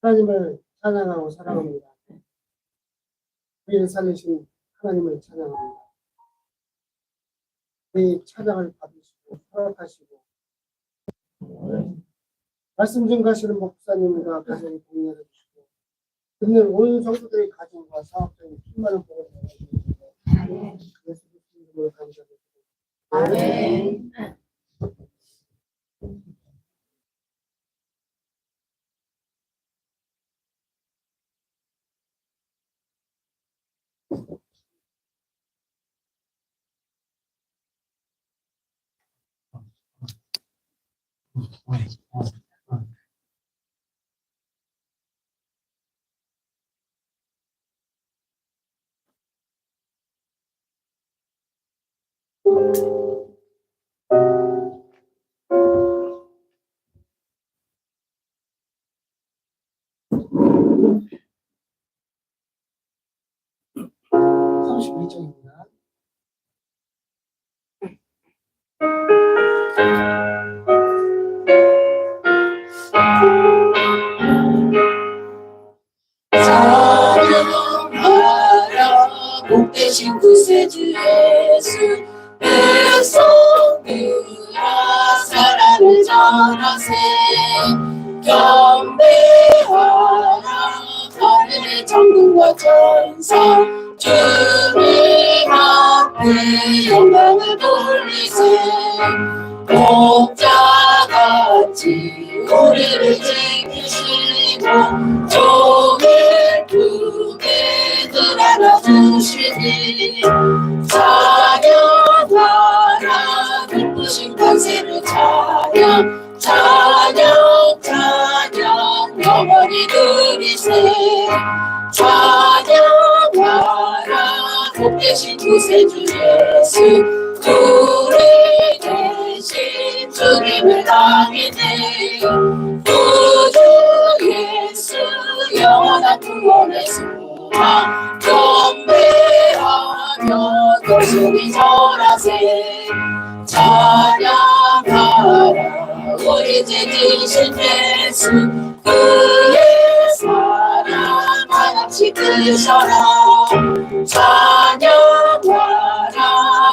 하나님을 찬양하고 사랑합니다. 우리를 살리신 하나님을 찬양합니다. 우리 찬양을 받으시고 허락하시고 말씀 증거하시는 목사님과 가정이 동의해 주시고 듣는 온 성도들의 가정과 사업적인 필요한 복을 내려주시고 예수 그리스도 이름으로 감사드립니다. 아멘. (32장입니다) 찬양하라 복되신 구세주 예수 백성들아 사랑을 전하세 경배하라 하늘의 천군과 천사 주님 앞에 영광을 돌리세 목자같이 우리를 지키시고 종일 두개들 안아주시니 찬양하라 기쁘신 권세를 찬양 찬양 찬양 영원히 누리세 찬양하라 복되신 구세주 예수 둘이 계신 주님을 나비네 구주 예수 영원한 구원의 소망 경배하며 결속이 절하세 찬양하라 우리 주 지신 예수 그의 사랑 하나씩 드셔라 찬양하라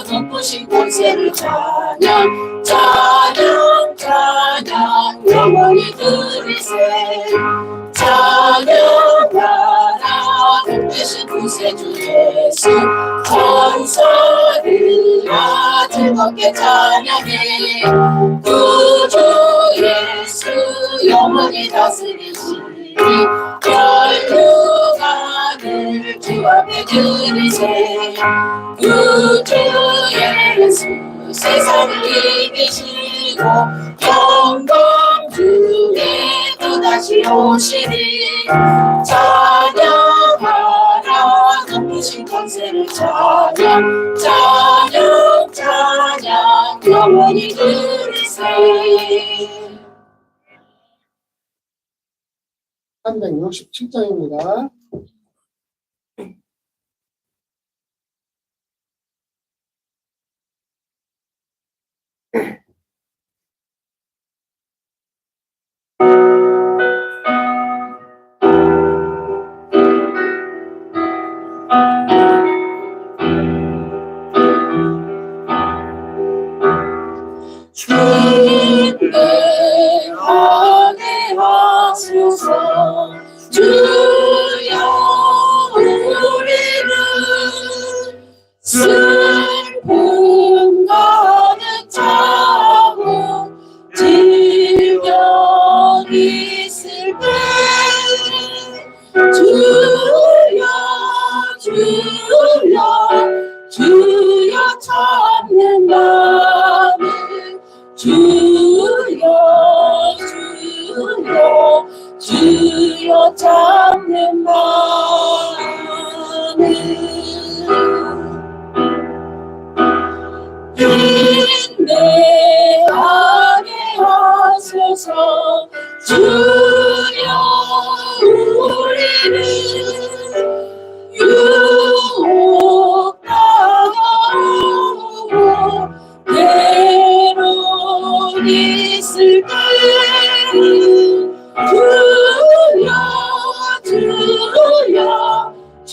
기쁘신 권세를 찬양 찬양 찬양 영원히 드리세 찬양하라 복되신 구세주 예수 천사들아 즐겁게 찬양해 구주 예수 영원히 다스리시니 혈류관을 주 앞에 드리세 구주 예수 세상을 이기시고 영광 중에 또다시 오시니 찬양하라 높으신 권세를 찬양 찬양 찬양 영원히 드리세 367장입니다. 주님을 하소서 주여 우리는 슬픔 가득 차고 질병 있을 때 주여 주여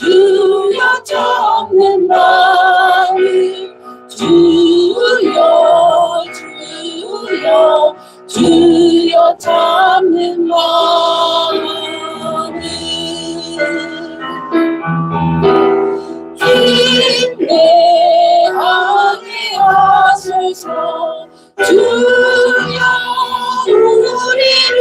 주여 잡는 마음 주여 주여 주여 잡는 마음 인내하게 하소서 주여 우리를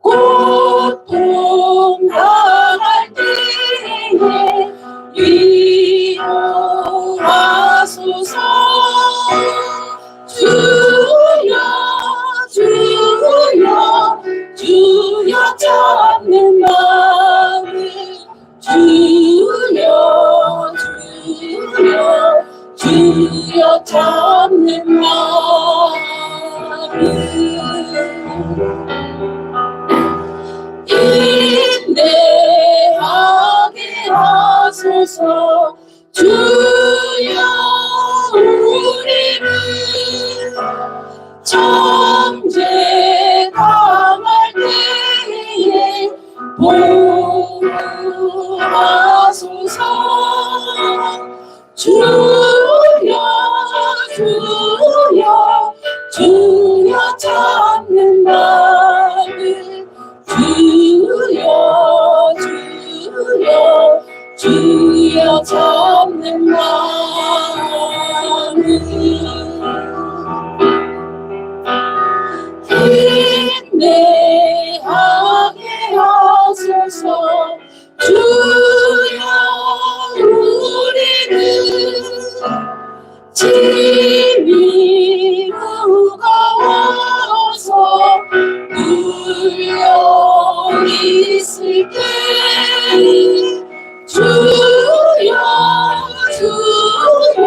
고통 당할 때에 위로하소서 주여 주여 주여 잡는 마음을 주여 주여 주여 잡는 마음을 인내하게 하소서 주여 우리를 정죄 당할 때에 보호하소서 주여 주여 주여 잡는 마음을 주여 주여 주여 잡는 마음을 인내하게 하소서 주여 우리를 짐이 무거워서 눌려 있을 때 주여 주여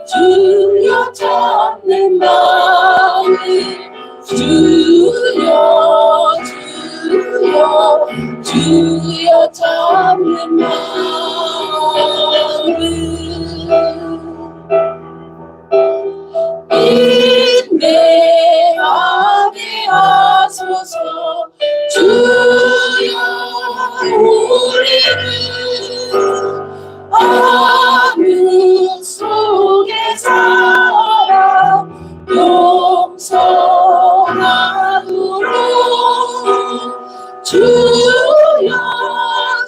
주여 잡는 마음을 주여 주여 주여 잡는 마음을 인내하게 하소서 주여 우리를 어둠 속에 살아 용서하도록 주여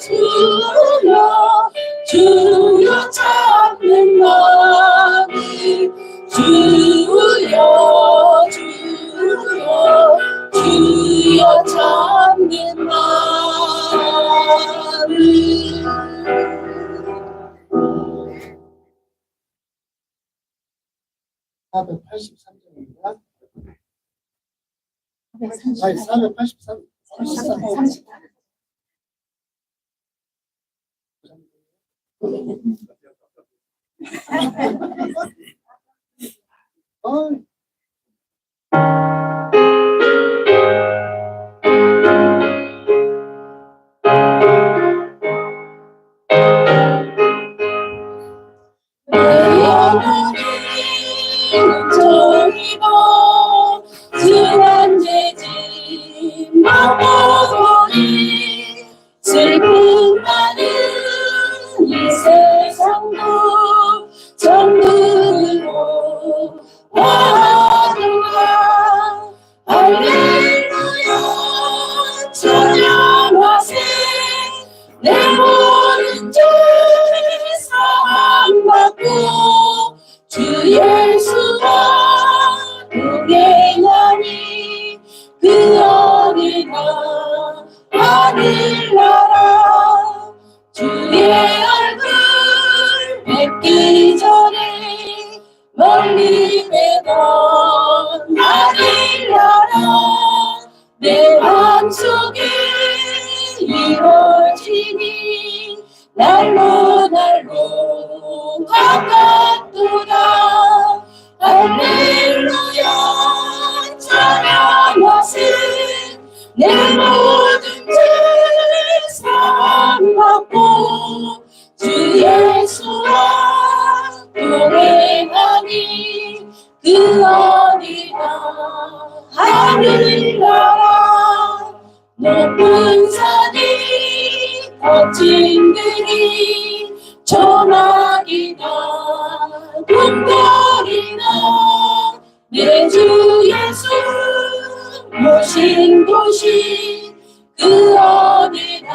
주여 주여 잡는 마음을 주여 주여 주여 잡는 마음을 483점입니다. 아니 483. '하늘나라 높은 산이 멋진들이 전화기나 군대리나 내 주 예수 모신 곳이 그 어디나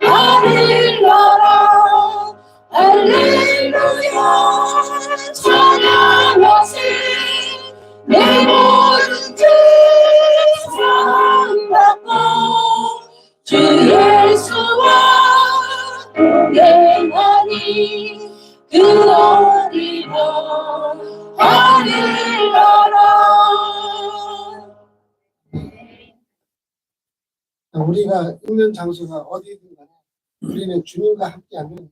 하늘나라 할렐루야 찬양하세 내 모든 죄 사함받고 주 예수와 동행하니 그 어디나 하늘나라. 우리가 있는 장소가 어디든 간에 우리는 주님과 함께하면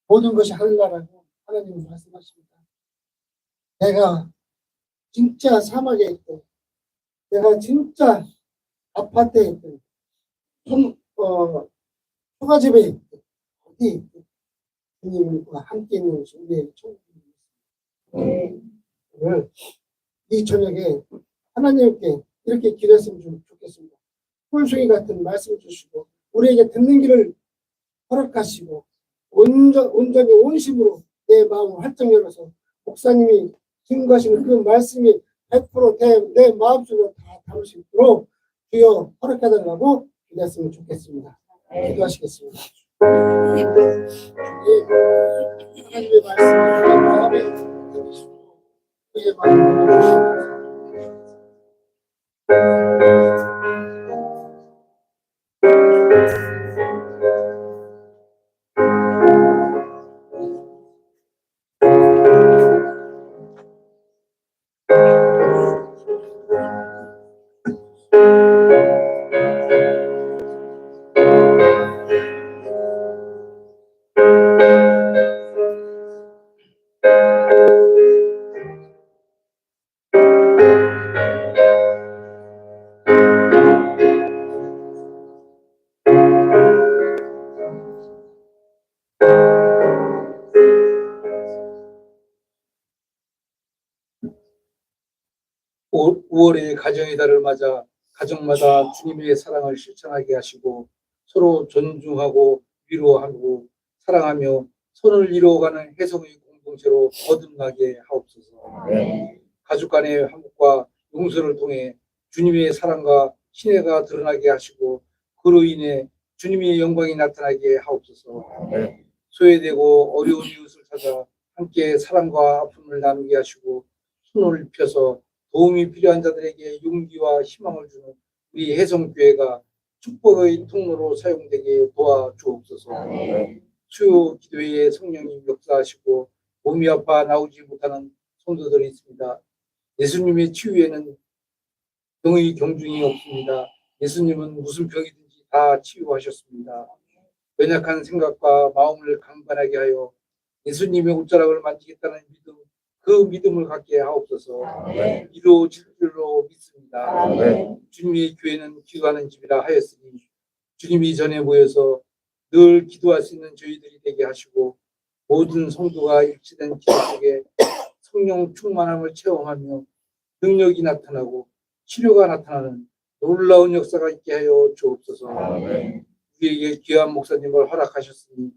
모든 것이 하늘나라고 하나님은 말씀하십니다. 내가 진짜 사막에 있든, 내가 진짜 아파트에 있든, 초가집에 있든, 어디에 있든 주님과 함께 있는 것이 우리의 천국입니다. 오늘 이 저녁에 하나님께 이렇게 기도했으면 좋겠습니다. 꿀송이 같은 말씀 주시고 우리에게 듣는 길을 허락하시고 온전히 온심으로 내 마음을 활짝 열어서 목사님이 증거하시는 그 말씀이 100% 내 마음속으로 다 담을 수 있도록 주여 허락해달라고 기도했으면 좋겠습니다. 기도하시겠습니다. 하나님의 말씀을 내 마음에 담으시고 그의 마음을 주시옵소서. 오 5월의 가정의 달을 맞아 가정마다 주님의 사랑을 실천하게 하시고 서로 존중하고 위로하고 사랑하며 선을 이루어가는 혜성의 공동체로 거듭나게 하옵소서. 가족 간의 화목과 용서를 통해 주님의 사랑과 신뢰가 드러나게 하시고 그로 인해 주님의 영광이 나타나게 하옵소서. 소외되고 어려운 이웃을 찾아 함께 사랑과 아픔을 나누게 하시고 손을 펴서 도움이 필요한 자들에게 용기와 희망을 주는 우리 혜성교회가 축복의 통로로 사용되게 도와주옵소서. 수요 기도회에 성령님 역사하시고 몸이 아파 나오지 못하는 성도들이 있습니다. 예수님의 치유에는 병의 경중이 없습니다. 예수님은 무슨 병이든지 다 치유하셨습니다. 연약한 생각과 마음을 강건하게 하여 예수님의 옷자락을 만지겠다는 믿음, 그 믿음을 갖게 하옵소서. 이루어질 줄로 믿습니다. 주님의 교회는 기도하는 집이라 하였으니 주님이 전에 모여서 늘 기도할 수 있는 저희들이 되게 하시고 모든 성도가 일치된 기도 속에 성령 충만함을 체험하며 능력이 나타나고 치료가 나타나는 놀라운 역사가 있게 하여 주옵소서. 우리에게 귀한 목사님을 허락하셨으니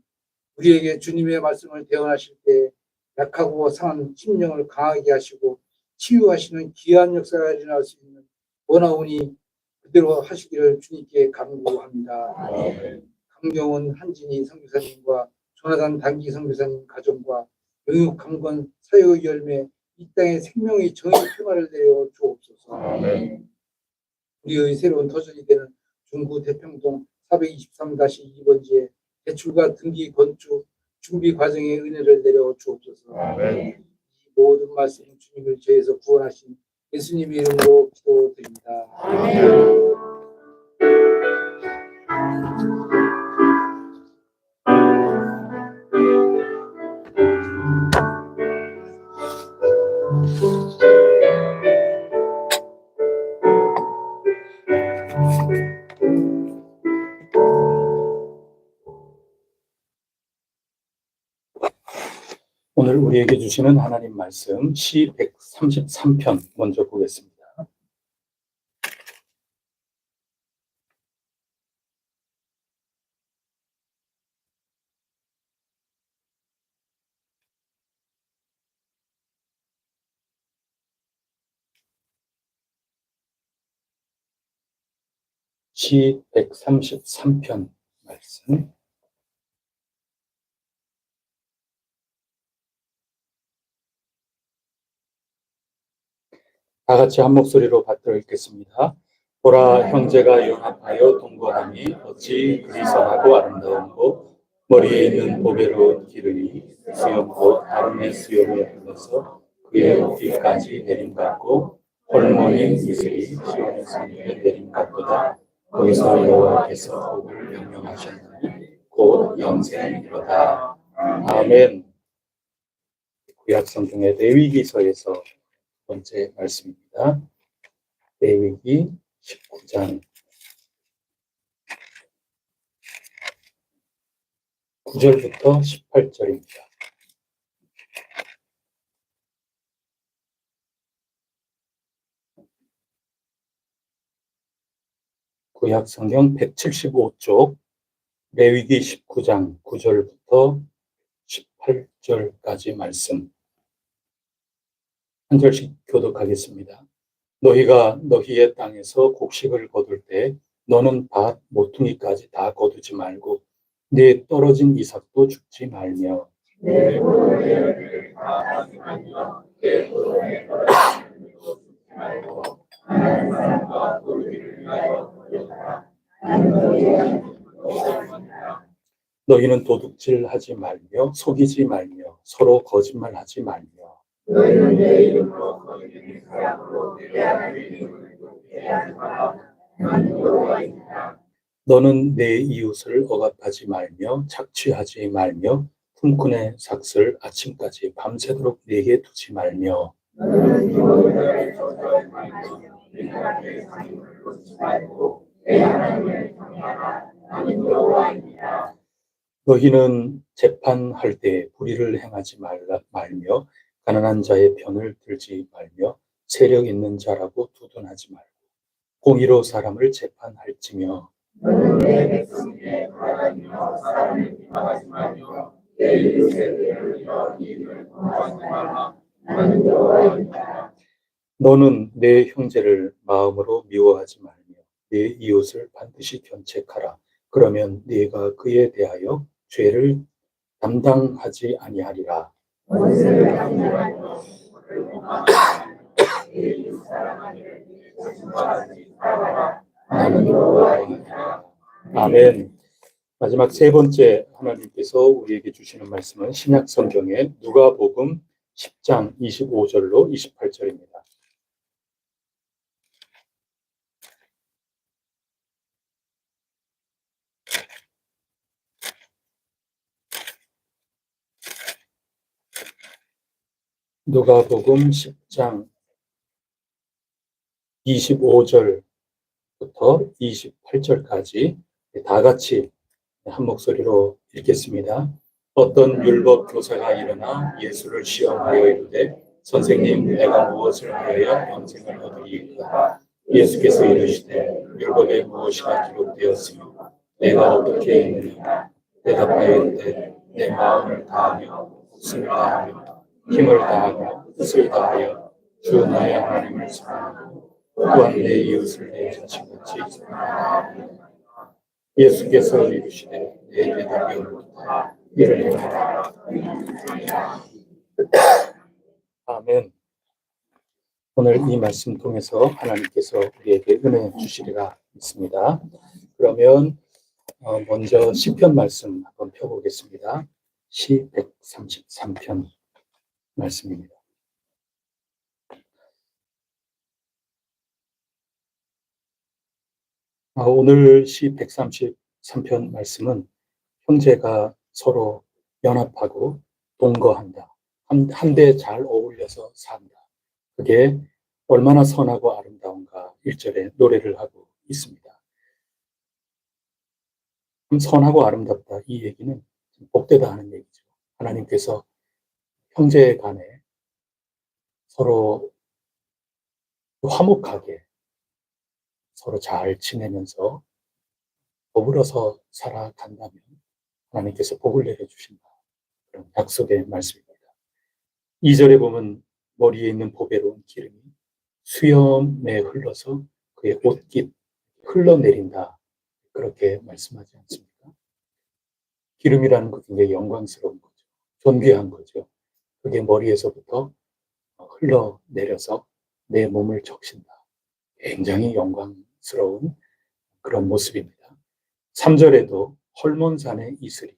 우리에게 주님의 말씀을 대언하실 때 약하고 상한 심령을 강하게 하시고 치유하시는 귀한 역사가 일어날 수 있는 원하오니 그대로 하시기를 주님께 간구합니다. 강경원 한진희 선교사님과 조나단 단기 선교사님 가정과 영육 강건 사역의 열매 이 땅에 생명의 정의 평화를 내려 주옵소서. 우리의 새로운 터전이 되는 중구 대평동 423-2번지에 대출과 등기 건축 준비 과정의 은혜를 내려 주옵소서. 이 모든 말씀 주님을 죄에서 구원하신 예수님의 이름으로 기도드립니다. 오늘 우리에게 주시는 하나님 말씀 시 133편 먼저 보겠습니다. 시 133편 말씀. 다 같이 한 목소리로 받들어 읽겠습니다. 보라, 형제가 연합하여 동거함이 어찌 그리 선하고 아름다운고, 머리에 있는 보배로운 기름이 수염 곧 아름의 수염에 흘러서 그의 옷깃까지 내림받고, 홀모인 이슬이 시온의 성벽에 내림받도다. 거기서 여호와께서 복을 명령하셨나니 곧 영생이로다. 아멘. 구약 성경의 레위기서에서 첫 번째 말씀입니다. 레위기 19장 9절부터 18절입니다. 구약 성경 175쪽 레위기 19장 9절부터 18절까지 말씀 한 절씩 교독하겠습니다. 너희가 너희의 땅에서 곡식을 거둘 때 너는 밭 모퉁이까지 다 거두지 말고 네 떨어진 이삭도 죽지 말며 너희는 도둑질하지 말며 속이지 말며 서로 거짓말하지 말며 너희는 내 이름으로 거짓된 사람으로 내 하나님의 이름을 높게 하지 마라. 나는 여호와입니다. 너는 내 이웃을 억압하지 말며 착취하지 말며 품꾼의 삭슬 아침까지 밤새도록 내게 두지 말며 너는 여호와를 저주하지 말며 내 하나님의 상임을 놓지 말고 내 하나님을 경외하라. 나는 여호와입니다. 너희는 재판할 때 불의를 행하지 말며 가난한 자의 편을 들지 말며 세력 있는 자라고 두둔하지 말고 공의로 사람을 재판할지며 너는 내 백성에게 돌아다니며 사람을 비방하지 말며 내 이웃의 죄를 위하여 이익을 범하지 말라. 나는 여호와입니다. 너는 내 형제를 마음으로 미워하지 말며 내 이웃을 반드시 견책하라. 그러면 네가 그에 대하여 죄를 담당하지 아니하리라. 원수를 강요하며 그를 범하지 말며 내 이웃 사랑하기를 조심하지 말아라. 나는 여호와입니다. 아멘. 마지막 세 번째 하나님께서 우리에게 주시는 말씀은 신약 성경의 누가복음 10장 25절로 28절입니다. 누가복음 10장 25절부터 28절까지 다 같이 한 목소리로 읽겠습니다. 어떤 율법 교사가 일어나 예수를 시험하여 이르되 선생님, 내가 무엇을 하여야 영생을 얻으리이까? 예수께서 이르시되 율법에 무엇이나 기록되었으며 내가 어떻게 읽느냐? 대답하여 이르되 내 마음을 다하며 목숨을 다하며 힘을 다하며 뜻을 다하여 주 나의 하나님을 사랑하고 또한 내 이웃을 내 자신같이 사랑하라. 예수께서 이르시되 내 대답이 옳다. 이를 행하라. 아멘. 오늘 이 말씀 통해서 하나님께서 우리에게 은혜 주시리라 믿습니다. 그러면 먼저 시편 말씀 한번 펴보겠습니다. 시 133편 말씀입니다. 오늘 시 133편 말씀은 형제가 서로 연합하고 동거한다. 한데 잘 어울려서 산다. 그게 얼마나 선하고 아름다운가 1절에 노래를 하고 있습니다. 선하고 아름답다 이 얘기는 복되다 하는 얘기죠. 하나님께서 형제 간에 서로 화목하게 서로 잘 지내면서 더불어서 살아간다면 하나님께서 복을 내려주신다. 그런 약속의 말씀입니다. 2절에 보면 머리에 있는 보배로운 기름이 수염에 흘러서 그의 옷깃 흘러내린다. 그렇게 말씀하지 않습니까? 기름이라는 것은 굉장히 영광스러운 거죠. 존귀한 거죠. 그게 머리에서부터 흘러내려서 내 몸을 적신다. 굉장히 영광스러운 그런 모습입니다. 3절에도 헐몬산의 이슬이,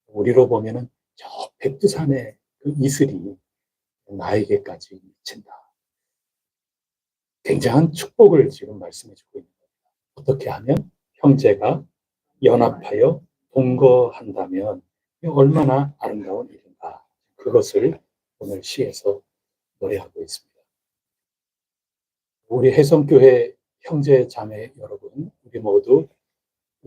우리로 보면은 저 백두산의 그 이슬이 나에게까지 미친다. 굉장한 축복을 지금 말씀해 주고 있는 겁니다. 어떻게 하면 형제가 연합하여 동거한다면 얼마나 아름다운 일인가. 그것을 오늘 시에서 노래하고 있습니다. 우리 혜성교회 형제 자매 여러분, 우리 모두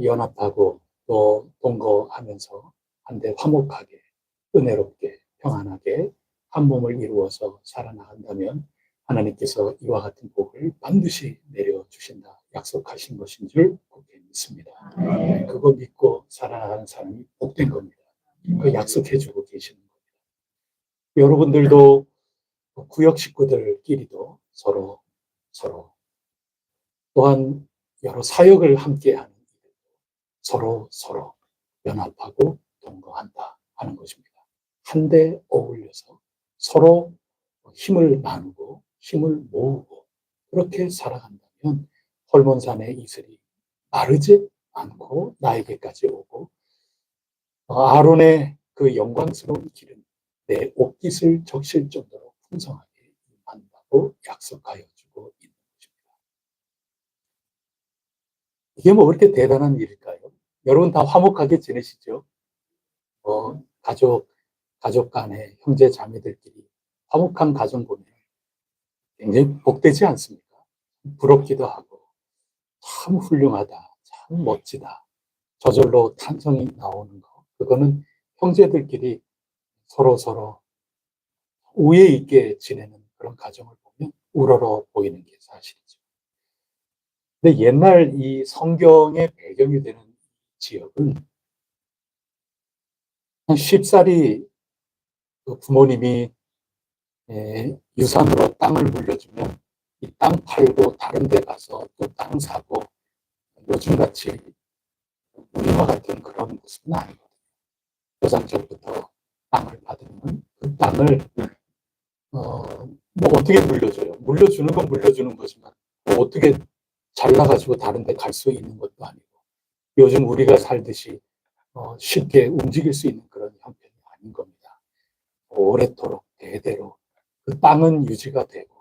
연합하고 또 동거하면서 한데 화목하게, 은혜롭게, 평안하게 한 몸을 이루어서 살아나간다면 하나님께서 이와 같은 복을 반드시 내려주신다 약속하신 것인 줄 굳게 믿습니다. 그거 믿고 살아나가는 사람이 복된 겁니다. 그 약속해주고 계시는 겁니다. 여러분들도 구역 식구들끼리도 서로 또한 여러 사역을 함께하는 서로 연합하고 동거한다 하는 것입니다. 한데 어울려서 서로 힘을 나누고 힘을 모으고 그렇게 살아간다면 헐몬산의 이슬이 마르지 않고 나에게까지 오고 아론의 그 영광스러운 길은 내 옷깃을 적실 정도로 풍성하게 임한다고 약속하여 주고 있는 것입니다. 이게 뭐 그렇게 대단한 일일까요? 여러분 다 화목하게 지내시죠? 가족 간에 형제 자매들끼리 화목한 가정 보면 굉장히 복되지 않습니까? 부럽기도 하고 참 훌륭하다, 참 멋지다. 저절로 탄성이 나오는 거. 그거는 형제들끼리 서로 우애 있게 지내는 그런 가정을 보면 우러러 보이는 게 사실이죠. 근데 옛날 이 성경의 배경이 되는 지역은 쉽사리 그 부모님이 유산으로 땅을 물려주면 이 땅 팔고 다른 데 가서 또 땅 사고 요즘같이 우리와 같은 그런 모습은 아니거든요. 조상적부터 땅을 받으면 그 땅을 뭐 어떻게 물려줘요? 물려주는 건 물려주는 거지만 뭐 어떻게 잘나가지고 다른 데 갈 수 있는 것도 아니고 요즘 우리가 살듯이 쉽게 움직일 수 있는 그런 형편이 아닌 겁니다. 오래도록 대대로 그 땅은 유지가 되고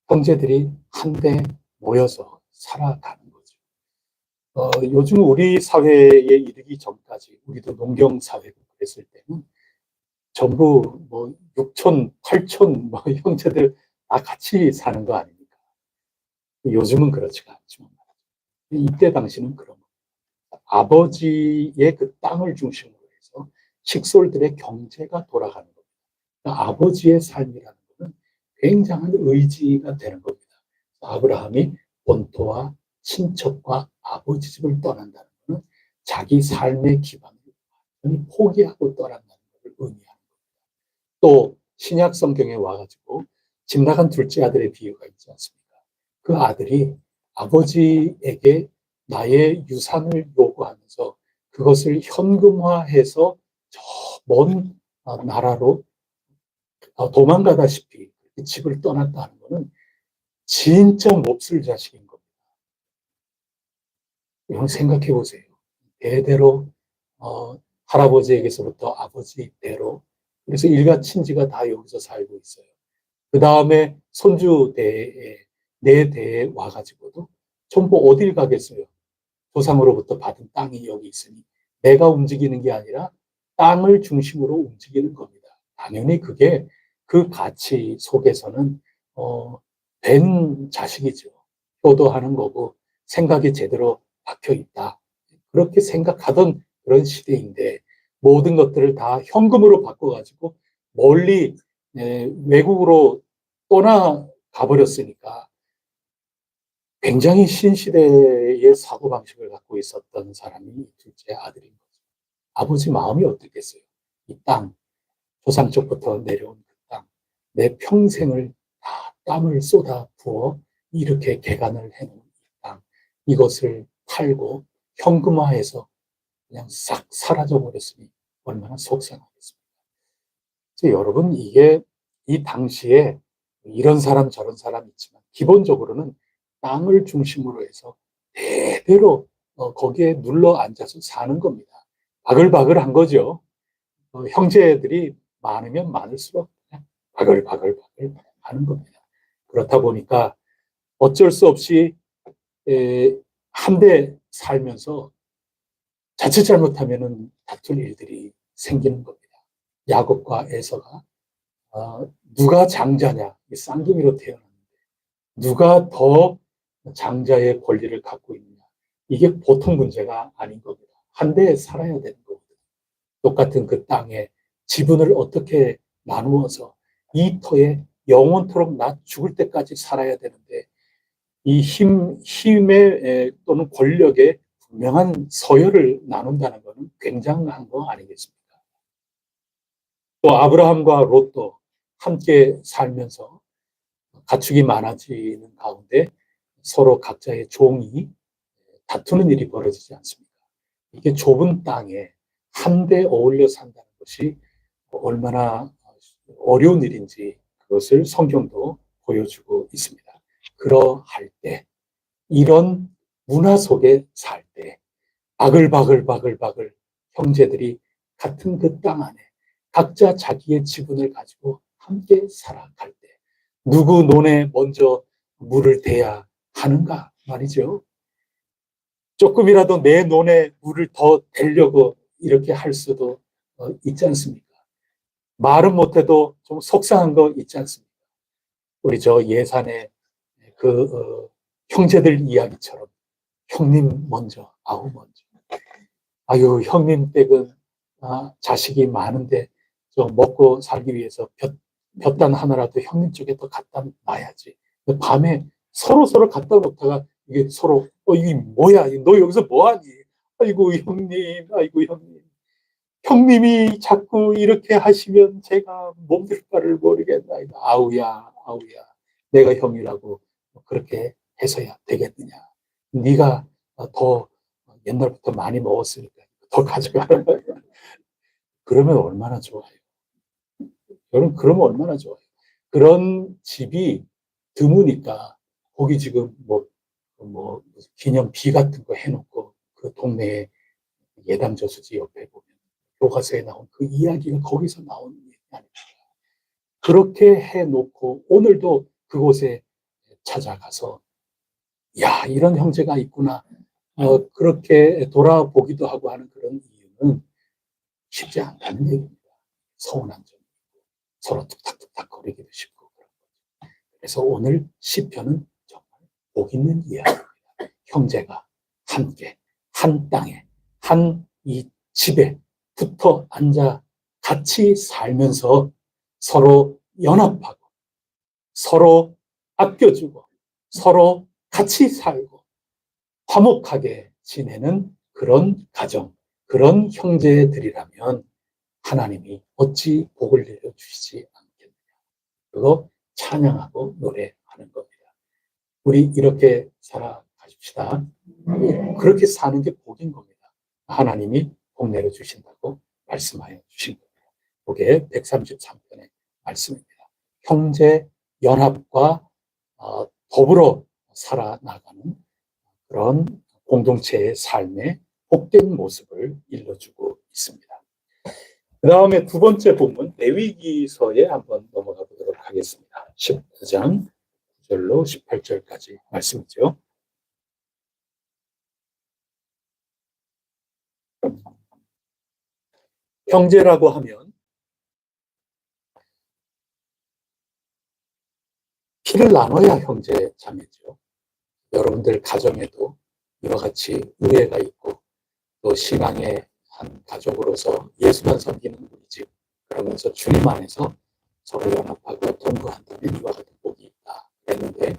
형제들이 한데 모여서 살아가는 거죠. 요즘 우리 사회에 이르기 전까지 우리도 농경 사회고 그랬을 때는 전부 뭐 6촌, 8촌 뭐 형제들 다 같이 사는 거 아닙니까? 요즘은 그렇지가 않지만 이때 당시는 그런 겁니다. 아버지의 그 땅을 중심으로 해서 식솔들의 경제가 돌아가는 겁니다. 그러니까 아버지의 삶이라는 것은 굉장한 의지가 되는 겁니다. 아브라함이 본토와 친척과 아버지 집을 떠난다는 것은 자기 삶의 기반을 완전히 포기하고 떠난다는 것을 의미합니다. 또 신약 성경에 와가지고 집 나간 둘째 아들의 비유가 있지 않습니까? 그 아들이 아버지에게 나의 유산을 요구하면서 그것을 현금화해서 저 먼 나라로 도망가다시피 집을 떠났다는 것은 진짜 몹쓸 자식인 겁니다. 이건 생각해 보세요. 대대로 할아버지에게서부터 아버지대로 그래서 일가 친지가 다 여기서 살고 있어요. 그 다음에 손주 대에 내 대에 와가지고도 전부 어딜 가겠어요? 조상으로부터 받은 땅이 여기 있으니 내가 움직이는 게 아니라 땅을 중심으로 움직이는 겁니다. 당연히 그게 그 가치 속에서는 된 자식이죠. 효도하는 거고 생각이 제대로 박혀 있다. 그렇게 생각하던 그런 시대인데 모든 것들을 다 현금으로 바꿔가지고 멀리 외국으로 떠나가 버렸으니까 굉장히 신시대의 사고방식을 갖고 있었던 사람이 둘째 아들인 거죠. 아버지 마음이 어떻겠어요? 이 땅, 조상적부터 내려온 그 땅, 내 평생을 다 땀을 쏟아 부어 이렇게 개간을 해놓은 이 땅, 이것을 팔고 현금화해서 그냥 싹 사라져 버렸으니 얼마나 속상하겠습니까? 그래서 여러분, 이게 이 당시에 이런 사람 저런 사람 있지만 기본적으로는 땅을 중심으로 해서 대대로 거기에 눌러 앉아서 사는 겁니다. 바글바글한 거죠. 형제들이 많으면 많을수록 그냥 바글바글 하는 겁니다. 그렇다 보니까 어쩔 수 없이 한데 살면서 자칫 잘못하면은 다툴 일들이 생기는 겁니다. 야곱과 에서가 누가 장자냐, 쌍둥이로 태어났는데 누가 더 장자의 권리를 갖고 있느냐, 이게 보통 문제가 아닌 겁니다. 한데 살아야 되는 거거든요. 똑같은 그 땅에 지분을 어떻게 나누어서 이 터에 영원토록 나 죽을 때까지 살아야 되는데 이 힘의 또는 권력의 분명한 서열을 나눈다는 것은 굉장한 거 아니겠습니까? 또 아브라함과 롯도 함께 살면서 가축이 많아지는 가운데 서로 각자의 종이 다투는 일이 벌어지지 않습니까? 이게 좁은 땅에 한데 어울려 산다는 것이 얼마나 어려운 일인지 그것을 성경도 보여주고 있습니다. 그러할 때, 이런 문화 속에 살 때, 바글바글 형제들이 같은 그 땅 안에 각자 자기의 지분을 가지고 함께 살아갈 때, 누구 논에 먼저 물을 대야 하는가 말이죠. 조금이라도 내 논에 물을 더 대려고 이렇게 할 수도 있지 않습니까? 말은 못해도 좀 속상한 거 있지 않습니까? 우리 저 예산의 그 형제들 이야기처럼 형님 먼저, 아우 먼저. 아유, 형님 댁은 자식이 많은데 좀 먹고 살기 위해서 볕단 하나라도 형님 쪽에 더 갖다 놔야지. 밤에 서로 갖다 놓다가 이게 서로 이게 뭐야? 너 여기서 뭐하니? 아이고 형님, 아이고 형님. 형님이 자꾸 이렇게 하시면 제가 몸둘 바를 모르겠나이다. 아우야. 내가 형이라고 그렇게 해서야 되겠느냐. 네가 더 옛날부터 많이 먹었으니까 더 가져가라. 그러면 얼마나 좋아요. 여러분, 그러면 얼마나 좋아요. 그런 집이 드무니까 거기 지금 기념비 같은 거 해놓고 그 동네에 예당 저수지 옆에 보면 교과서에 나온 그 이야기가 거기서 나오는 얘기 아닙니까? 그렇게 해놓고 오늘도 그곳에 찾아가서 야, 이런 형제가 있구나. 그렇게 돌아보기도 하고 하는 그런 이유는 쉽지 않다는 얘기입니다. 서운한 점이 있고 서로 툭탁툭탁 거리기도 쉽고 그런 거죠. 그래서 오늘 시편은 정말 복 있는 이야기입니다. 형제가 함께 한 땅에 한 이 집에 붙어 앉아 같이 살면서 서로 연합하고 서로 아껴주고 서로 같이 살고 화목하게 지내는 그런 가정, 그런 형제들이라면 하나님이 어찌 복을 내려주시지 않겠느냐. 그거 찬양하고 노래하는 겁니다. 우리 이렇게 살아가십시다. 그렇게 사는 게 복인 겁니다. 하나님이 복 내려주신다고 말씀하여 주신 겁니다. 그게 133편의 말씀입니다. 형제 연합과 더불어 살아나가는 그런 공동체의 삶의 복된 모습을 일러주고 있습니다. 그 다음에 두 번째 본문 레위기서에 한번 넘어가 보도록 하겠습니다. 19장 9절로 18절까지 말씀이죠. 형제라고 하면 피를 나눠야 형제 자매죠. 여러분들 가정에도 이와 같이 의회가 있고 또 신앙의 한 가족으로서 예수만 섬기는 우리 집, 그러면서 주님 안에서 서로 연합하고 동거한다면 이와 같은 복이 있다 그랬는데,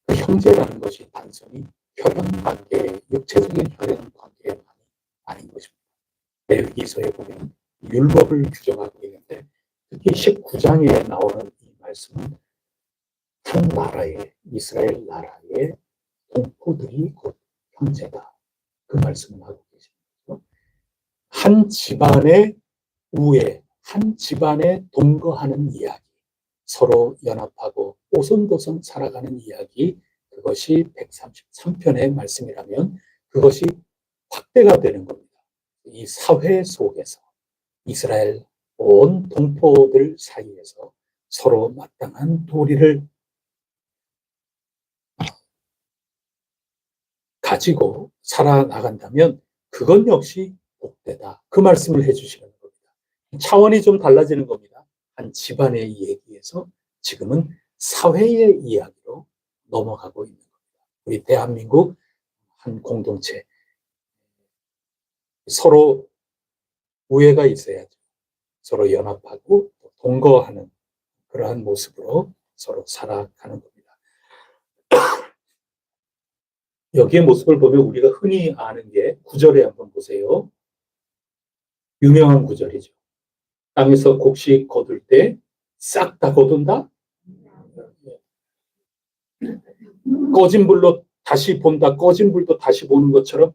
그 형제라는 것이 단순히 혈연 관계, 육체적인 혈연 관계만이 아닌 것입니다. 레위기서에 보면 율법을 규정하고 있는데 특히 19장에 나오는 이 말씀은 한 나라의, 이스라엘 나라의 동포들이 곧 형제다. 그 말씀을 하고 계십니다. 한 집안의 우애, 한 집안에 동거하는 이야기, 서로 연합하고 오손도손 살아가는 이야기, 그것이 133편의 말씀이라면 그것이 확대가 되는 겁니다. 이 사회 속에서 이스라엘 온 동포들 사이에서 서로 마땅한 도리를 가지고 살아나간다면 그건 역시 복되다. 그 말씀을 해주시는 겁니다. 차원이 좀 달라지는 겁니다. 한 집안의 얘기에서 지금은 사회의 이야기로 넘어가고 있는 겁니다. 우리 대한민국 한 공동체, 서로 우애가 있어야죠. 서로 연합하고 동거하는 그러한 모습으로 서로 살아가는 겁니다. 여기에 모습을 보면 우리가 흔히 아는 게 9절에 한번 보세요. 유명한 구절이죠. 땅에서 곡식 거둘 때 싹 다 거둔다? 꺼진 불로 다시 본다. 꺼진 불도 다시 보는 것처럼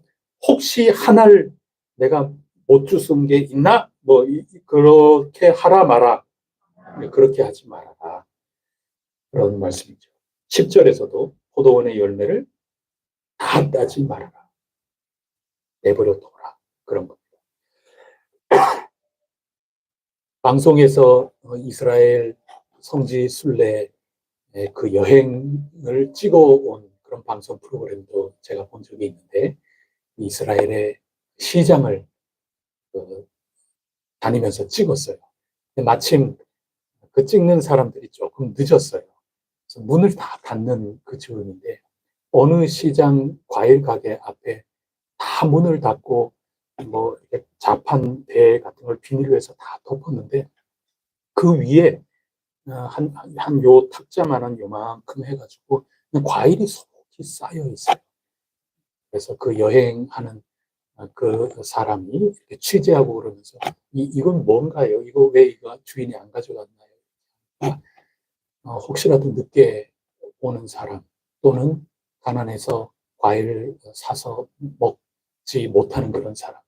혹시 하나를 내가 못 주운 게 있나? 뭐 그렇게 하라 마라. 그렇게 하지 말아라. 그런 말씀이죠. 10절에서도 포도원의 열매를 다 따지 말아라. 내버려 둬라. 그런 겁니다. 방송에서 이스라엘 성지 순례 그 여행을 찍어온 그런 방송 프로그램도 제가 본 적이 있는데 이스라엘의 시장을 다니면서 찍었어요. 마침 그 찍는 사람들이 조금 늦었어요. 그래서 문을 다 닫는 그 즈음인데 어느 시장 과일 가게 앞에 다 문을 닫고 뭐 자판 배 같은 걸 비닐로 해서 다 덮었는데 그 위에 한 요 탁자만한 요만큼 해가지고 과일이 속히 쌓여 있어요. 그래서 그 여행하는 그 사람이 이렇게 취재하고 그러면서 이건 뭔가요? 이거 왜 이거 주인이 안 가져갔나요? 혹시라도 늦게 오는 사람 또는 가난해서 과일을 사서 먹지 못하는 그런 사람,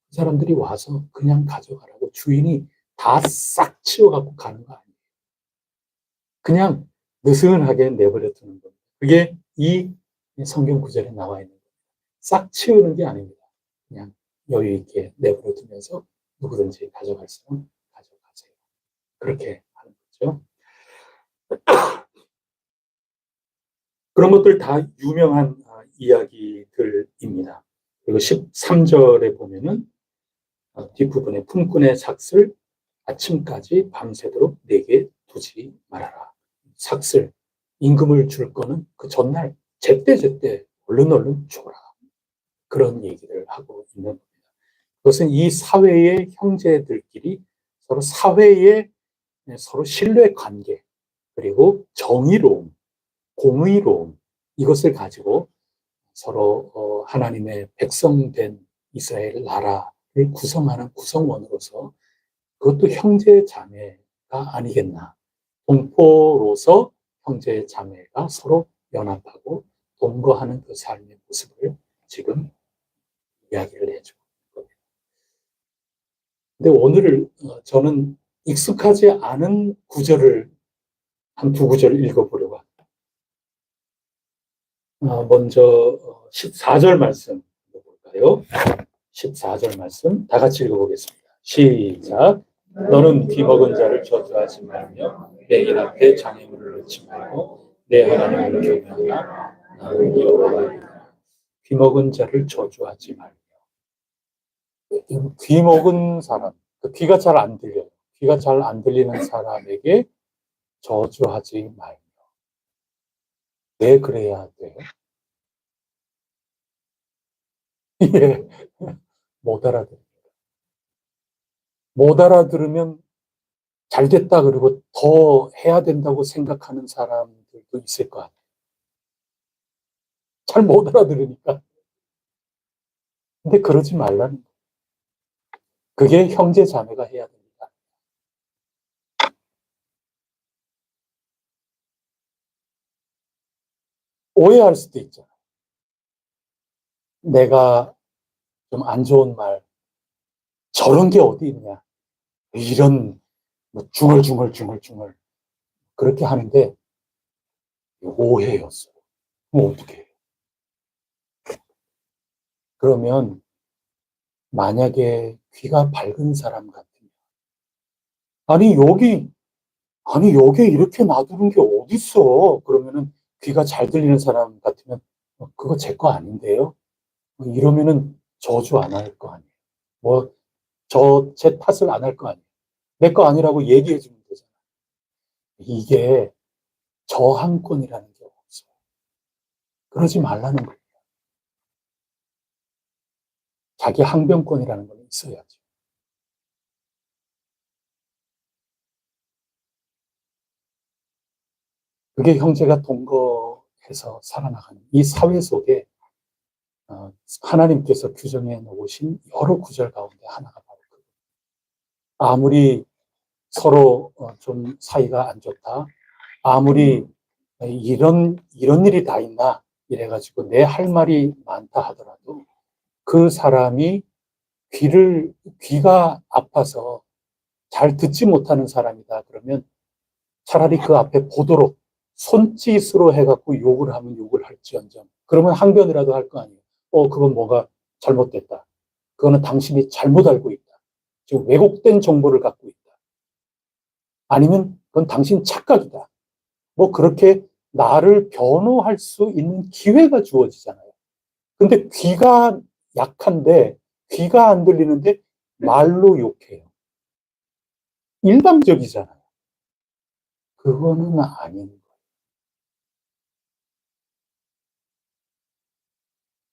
그 사람들이 와서 그냥 가져가라고 주인이 다 싹 치워갖고 가는 거 아니에요. 그냥 느슨하게 내버려 두는 겁니다. 그게 이 성경 구절에 나와 있는 겁니다. 싹 치우는 게 아닙니다. 그냥 여유 있게 내버려 두면서 누구든지 가져갈 사람 가져가세요. 그렇게 하는 거죠. 그런 것들 다 유명한 이야기들입니다. 그리고 13절에 보면은 뒷부분에 품꾼의 삭슬 아침까지 밤새도록 내게 두지 말아라. 삭슬, 임금을 줄 거는 그 전날 제때제때 얼른 줘라. 그런 얘기를 하고 있는 겁니다. 그것은 이 사회의 형제들끼리 서로 사회의 서로 신뢰 관계 그리고 정의로움, 공의로움 이것을 가지고 서로 하나님의 백성된 이스라엘 나라를 구성하는 구성원으로서 그것도 형제 자매가 아니겠나. 동포로서 형제 자매가 서로 연합하고 동거하는 그 삶의 모습을 지금 이야기를 해주고 있는 겁니다. 근데 오늘 저는 익숙하지 않은 구절을 한 두 구절 읽어보려고 합니다. 먼저 14절 말씀 볼까요? 14절 말씀 다 같이 읽어보겠습니다. 시작. 너는 뒤먹은 자를 저주하지 말며 내 인 앞에 장애물을 넣지 말고 내 하나님을 경외하라. 나는 여호와이다. 뒤먹은 자를 저주하지 말며. 귀먹은 사람, 귀가 잘 안 들려요. 귀가 잘 안 들리는 사람에게 저주하지 말며. 왜 그래야 돼요? 예, 못 알아들어요. 못 알아들으면 잘 됐다 그러고 더 해야 된다고 생각하는 사람들도 있을 거 아니에요. 잘 못 알아들으니까. 근데 그러지 말라는 거예요. 그게 형제 자매가 해야 됩니다. 오해할 수도 있잖아요. 내가 좀 안 좋은 말, 저런 게 어디 있냐. 이런 뭐 중얼중얼 그렇게 하는데 오해였어요. 그럼 어떻게 해요? 그러면 만약에 귀가 밝은 사람 같으면 아니 여기 이렇게 놔두는 게 어딨어? 그러면은 귀가 잘 들리는 사람 같으면 그거 제 거 아닌데요? 이러면은 저주 안 할 거 아니에요. 뭐 제 탓을 안 할 거 아니에요. 내 거 아니라고 얘기해 주면 되잖아요. 이게 저항권이라는 게 없어요. 그러지 말라는 거예요. 자기 항변권이라는 건 있어야죠. 그게 형제가 동거해서 살아나가는 이 사회 속에 하나님께서 규정해 놓으신 여러 구절 가운데 하나가 바로 그거예요. 아무리 서로 좀 사이가 안 좋다. 아무리 이런 일이 다 있나 이래가지고 내 할 말이 많다 하더라도 그 사람이 귀가 아파서 잘 듣지 못하는 사람이다 그러면 차라리 그 앞에 보도록 손짓으로 해갖고 욕을 하면 욕을 할지언정 그러면 항변이라도 할 거 아니에요. 그건 뭐가 잘못됐다. 그거는 당신이 잘못 알고 있다. 지금 왜곡된 정보를 갖고 있다. 아니면 그건 당신 착각이다. 뭐 그렇게 나를 변호할 수 있는 기회가 주어지잖아요. 근데 귀가 약한데 귀가 안 들리는데 말로 욕해요. 일방적이잖아요. 그거는 아닌 거예요.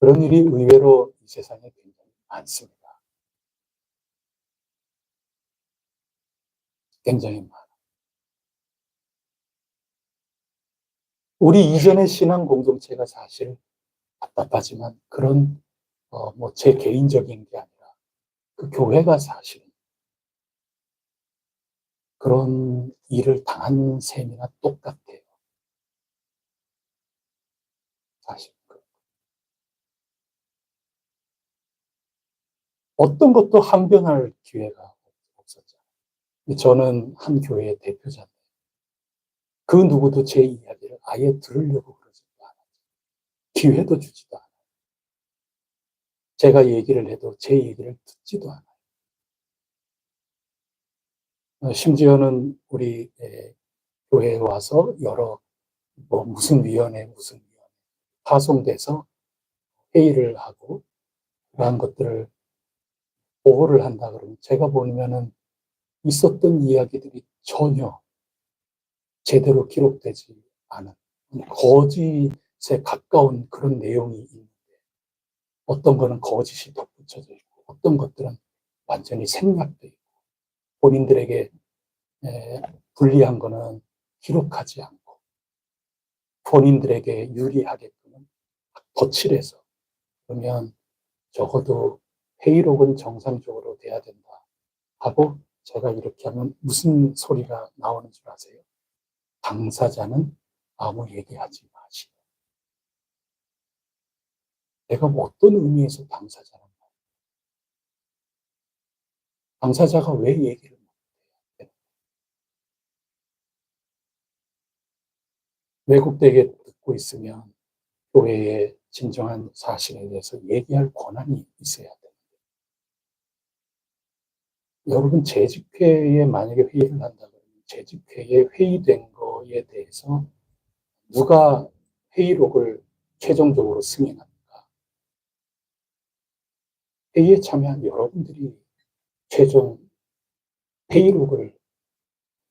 그런 일이 의외로 이 세상에 굉장히 많습니다. 굉장히 많아요. 우리 이전의 신앙 공동체가 사실 답답하지만 그런 뭐 제 개인적인 게 아니라 그 교회가 사실 그런 일을 당한 셈이나 똑같아요. 사실 어떤 것도 항변할 기회가 없었죠. 저는 한 교회의 대표자인데 그 누구도 제 이야기를 아예 들으려고 그러지도 않아요. 기회도 주지도 않아요. 제가 얘기를 해도 제 얘기를 듣지도 않아요. 심지어는 우리 교회에 와서 여러 무슨 위원회 파송돼서 회의를 하고 그러한 것들을 보고를 한다 그러면 제가 보면은 있었던 이야기들이 전혀 제대로 기록되지 않은 거짓에 가까운 그런 내용이 있는데 어떤 거는 거짓이 덧붙여져 있고 어떤 것들은 완전히 생략돼 있고 본인들에게 불리한 거는 기록하지 않고 본인들에게 유리하게끔 거칠해서 그러면 적어도 회의록은 정상적으로 돼야 된다 하고 제가 이렇게 하면 무슨 소리가 나오는 줄 아세요? 당사자는 아무 얘기하지 마시오. 내가 뭐 어떤 의미에서 당사자란 말이야? 당사자가 왜 얘기를 못해요? 왜곡되게 듣고 있으면 교회의 진정한 사실에 대해서 얘기할 권한이 있어야 돼요. 여러분 재직회에 만약에 회의를 한다 그러면 재직회에 회의된 거에 대해서 누가 회의록을 최종적으로 승인합니까? 회의에 참여한 여러분들이 최종 회의록을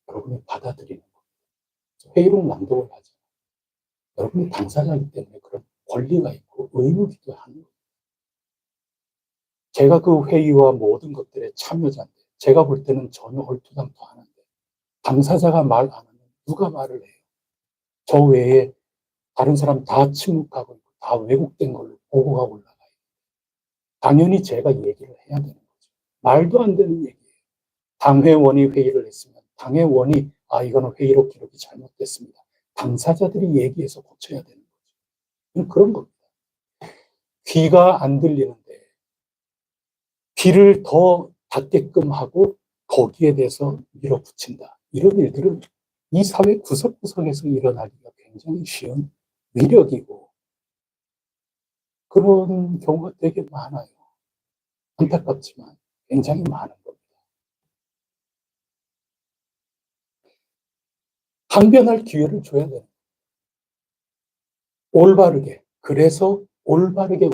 여러분이 받아들이는 거예요. 회의록 낭독을 하잖아요. 여러분이 당사자이기 때문에 그런 권리가 있고 의무기도 하는 거예요. 제가 그 회의와 모든 것들에 참여자인데 제가 볼 때는 전혀 얼토당토 하는데 당사자가 말 안 하면 누가 말을 해요? 저 외에 다른 사람 다 침묵하고 있고 다 왜곡된 걸로 보고가 올라가요. 당연히 제가 얘기를 해야 되는 거죠. 말도 안 되는 얘기예요. 당회원이 회의를 했으면 당회원이 이거는 회의록 기록이 잘못됐습니다. 당사자들이 얘기해서 고쳐야 되는 거죠. 그런 겁니다. 귀가 안 들리는데 귀를 더 닫게끔 하고 거기에 대해서 밀어붙인다. 이런 일들은 이 사회 구석구석에서 일어나기가 굉장히 쉬운 위력이고 그런 경우가 되게 많아요. 안타깝지만 굉장히 많은 겁니다. 항변할 기회를 줘야 돼요. 올바르게. 그래서 올바르게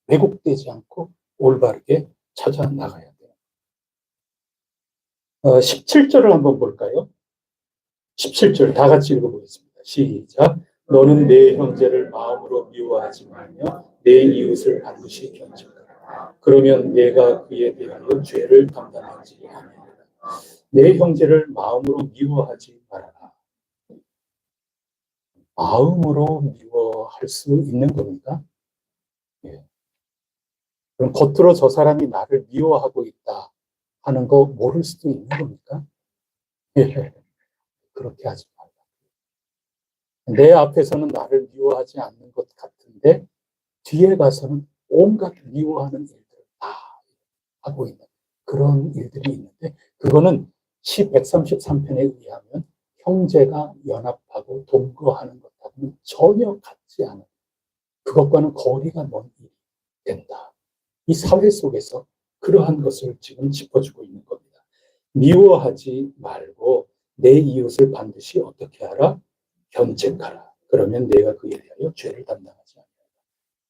왜곡되지 않고 올바르게 찾아 나가야 돼요. 17절을 한번 볼까요? 17절 다 같이 읽어보겠습니다. 시작. 너는 내 형제를 마음으로 미워하지 말며 내 이웃을 반드시 견책하라. 그러면 내가 그에 대하여 죄를 담당하지 아니하리라. 내 형제를 마음으로 미워하지 말아라. 마음으로 미워할 수 있는 겁니까? 예. 그럼 겉으로 저 사람이 나를 미워하고 있다 하는 거 모를 수도 있는 겁니까? 예. 그렇게 하지 말라. 내 앞에서는 나를 미워하지 않는 것 같은데 뒤에 가서는 온갖 미워하는 일들을 다 하고 있는 그런 일들이 있는데 그거는 시 133편에 의하면 형제가 연합하고 동거하는 것하고는 전혀 같지 않은 그것과는 거리가 먼 일이 된다. 이 사회 속에서 그러한 것을 지금 짚어주고 있는 겁니다. 미워하지 말고 내 이웃을 반드시 어떻게 하라? 견책하라. 그러면 내가 그에 대하여 죄를 담당하지 않는다.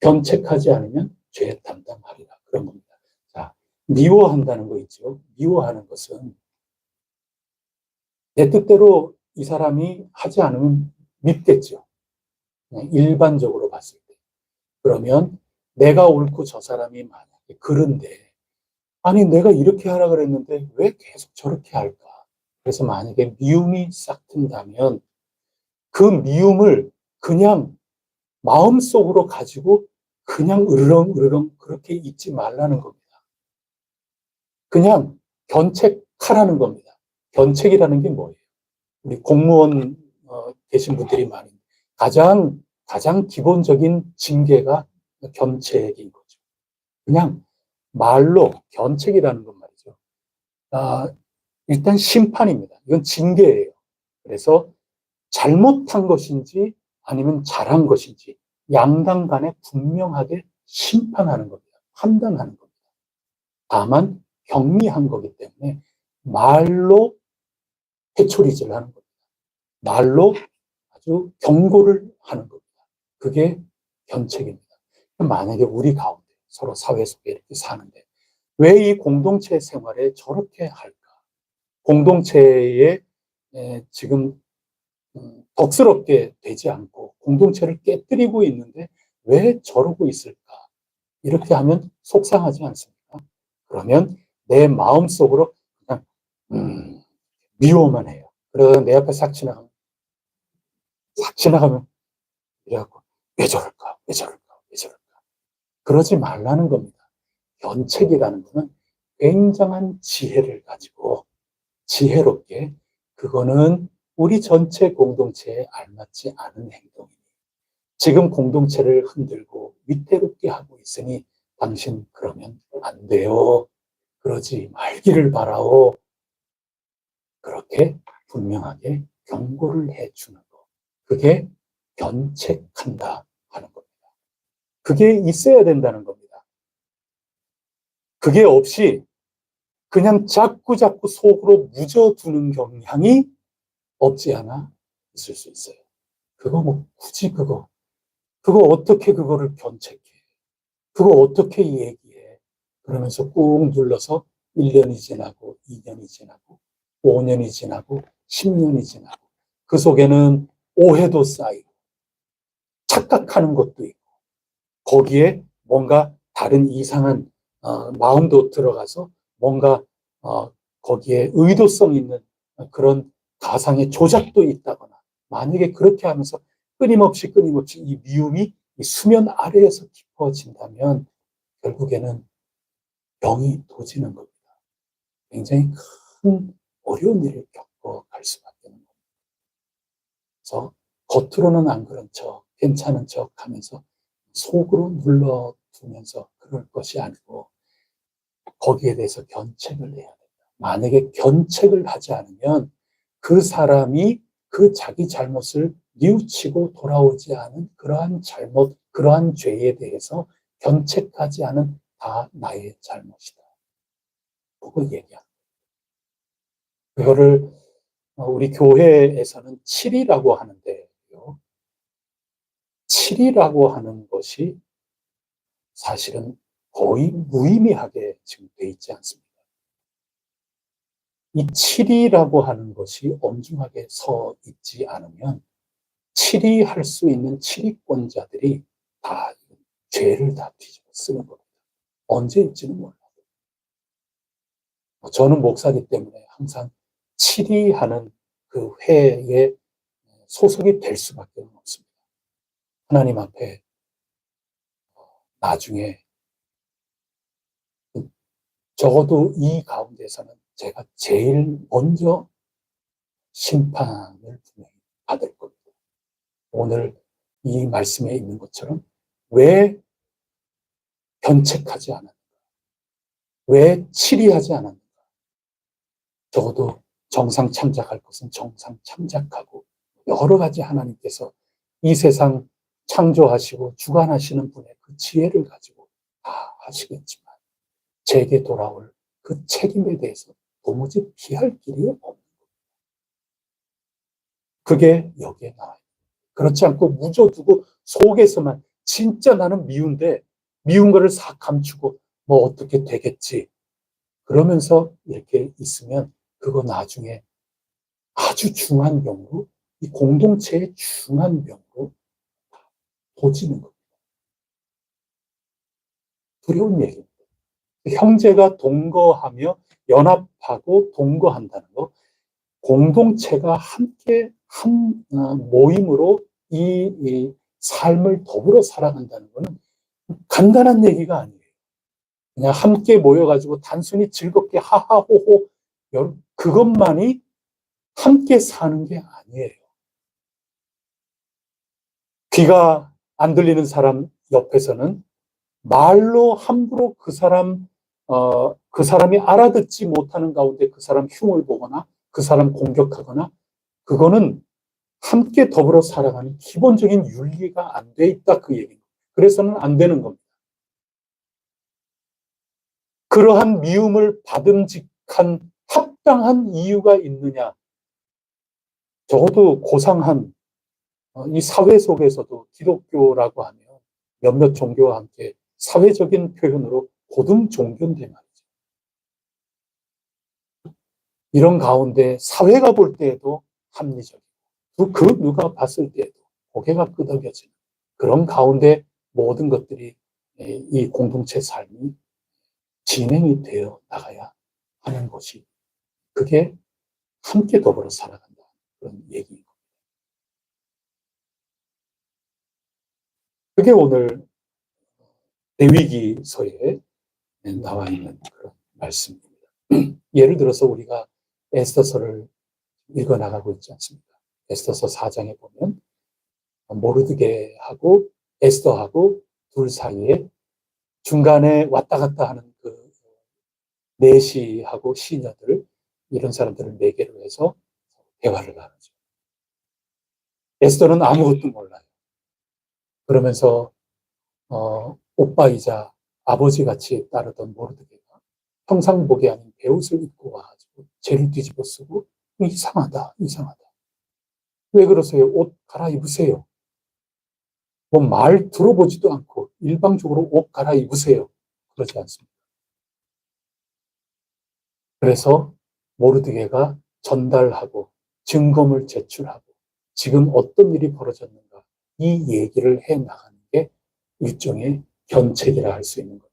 견책하지 않으면 죄 담당하리라. 그런 겁니다. 자, 미워한다는 거 있죠. 미워하는 것은 내 뜻대로 이 사람이 하지 않으면 밉겠죠. 일반적으로 봤을 때. 그러면 내가 옳고 저 사람이 만약에 그런데 아니 내가 이렇게 하라 그랬는데 왜 계속 저렇게 할까? 그래서 만약에 미움이 싹 튼다면 그 미움을 그냥 마음속으로 가지고 그냥 으르렁 그렇게 있지 말라는 겁니다. 그냥 견책하라는 겁니다. 견책이라는 게 뭐예요? 우리 공무원 계신 분들이 많이 가장 기본적인 징계가 견책인 거죠. 그냥 말로 견책이라는 건 말이죠. 일단 심판입니다. 이건 징계예요. 그래서 잘못한 것인지 아니면 잘한 것인지 양당 간에 분명하게 심판하는 겁니다. 판단하는 겁니다. 다만 경미한 거기 때문에 말로 회초리질을 하는 겁니다. 말로 아주 경고를 하는 겁니다. 그게 견책입니다. 만약에 우리 가운데 서로 사회 속에 이렇게 사는데 왜 이 공동체 생활에 저렇게 할까? 공동체에 지금 덕스럽게 되지 않고 공동체를 깨뜨리고 있는데 왜 저러고 있을까? 이렇게 하면 속상하지 않습니까? 그러면 내 마음속으로 그냥 미워만 해요. 그러다 내 앞에 싹 지나가면 이래갖고 왜 저럴까? 그러지 말라는 겁니다. 견책이라는 것은 굉장한 지혜를 가지고 지혜롭게 그거는 우리 전체 공동체에 알맞지 않은 행동이니 지금 공동체를 흔들고 위태롭게 하고 있으니 당신 그러면 안 돼요. 그러지 말기를 바라오. 그렇게 분명하게 경고를 해주는 것. 그게 견책한다 하는 겁니다. 그게 있어야 된다는 겁니다. 그게 없이 그냥 자꾸 속으로 묻어두는 경향이 없지 않아 있을 수 있어요. 그거 뭐 굳이 그거 어떻게 그거를 견책해? 그거 어떻게 얘기해? 그러면서 꾹 눌러서 1년이 지나고 2년이 지나고 5년이 지나고 10년이 지나고 그 속에는 오해도 쌓이고 착각하는 것도 있고 거기에 뭔가 다른 이상한 마음도 들어가서 뭔가 거기에 의도성 있는 그런 가상의 조작도 있다거나 만약에 그렇게 하면서 끊임없이 이 미움이 이 수면 아래에서 깊어진다면 결국에는 병이 도지는 겁니다. 굉장히 큰 어려운 일을 겪어갈 수밖에 없는 겁니다. 그래서 겉으로는 안 그런 척, 괜찮은 척 하면서 속으로 눌러두면서 그럴 것이 아니고 거기에 대해서 견책을 해야 된다. 만약에 견책을 하지 않으면 그 사람이 그 자기 잘못을 뉘우치고 돌아오지 않은 그러한 잘못, 그러한 죄에 대해서 견책하지 않은 다 나의 잘못이다. 그걸 얘기합니다. 그거를 우리 교회에서는 칠이라고 하는데요. 칠이라고 하는 것이 사실은 거의 무의미하게 지금 돼 있지 않습니다. 이 칠이라고 하는 것이 엄중하게 서 있지 않으면 칠이할 수 있는 칠이권자들이 다 죄를 다 뒤집어 쓰는 겁니다. 언제일지는 몰라요. 저는 목사기 때문에 항상 칠이하는 그 회에 소속이 될 수밖에 없습니다. 하나님 앞에 나중에 적어도 이 가운데서는 제가 제일 먼저 심판을 분명히 받을 겁니다. 오늘 이 말씀에 있는 것처럼 왜 견책하지 않았는가? 왜 치리하지 않았는가? 적어도 정상 참작할 것은 정상 참작하고 여러 가지 하나님께서 이 세상 창조하시고 주관하시는 분의 그 지혜를 가지고 다 하시겠지만 제게 돌아올 그 책임에 대해서 도무지 피할 길이 없는 겁니다. 그게 여기에 나와요. 그렇지 않고 묻어두고 속에서만 진짜 나는 미운데 미운 거를 싹 감추고 뭐 어떻게 되겠지 그러면서 이렇게 있으면 그거 나중에 아주 중한 병으로 이 공동체의 중한 병으로 도지는 겁니다. 두려운 얘기입니다. 형제가 동거하며 연합하고 동거한다는 거 공동체가 함께 한 모임으로 이 삶을 더불어 살아간다는 것은 간단한 얘기가 아니에요. 그냥 함께 모여가지고 단순히 즐겁게 하하호호 그것만이 함께 사는 게 아니에요. 귀가 안 들리는 사람 옆에서는 말로 함부로 그 사람이 알아듣지 못하는 가운데 그 사람 흉을 보거나 그 사람 공격하거나 그거는 함께 더불어 살아가는 기본적인 윤리가 안 돼 있다 그 얘기입니다. 그래서는 안 되는 겁니다. 그러한 미움을 받음직한 합당한 이유가 있느냐? 적어도 고상한 이 사회 속에서도 기독교라고 하면 몇몇 종교와 함께 사회적인 표현으로 고등 종교인데 말이죠. 이런 가운데 사회가 볼 때에도 합리적이고 그 누가 봤을 때에도 고개가 끄덕여지는 그런 가운데 모든 것들이 이 공동체 삶이 진행이 되어 나가야 하는 것이 그게 함께 더불어 살아간다 그런 얘기인 겁니다. 그게 오늘 레위기서에 나와 있는 그런 말씀입니다. 예를 들어서 우리가 에스더서를 읽어 나가고 있지 않습니까? 에스더서 4장에 보면 모르드게하고 에스더하고 둘 사이에 중간에 왔다 갔다 하는 그 내시하고 시녀들 이런 사람들을 매개로 해서 대화를 나누죠. 에스더는 아무것도 몰라요. 그러면서 오빠이자 아버지같이 따르던 모르드게가 평상복이 아닌 베옷을 입고 와가지고 죄를 뒤집어 쓰고 이상하다. 왜 그러세요? 옷 갈아입으세요. 뭐 말 들어보지도 않고 일방적으로 옷 갈아입으세요. 그러지 않습니다. 그래서 모르드게가 전달하고 증거물 제출하고 지금 어떤 일이 벌어졌는가 이 얘기를 해 나가는 게 일종의 견책이라 할 수 있는 겁니다.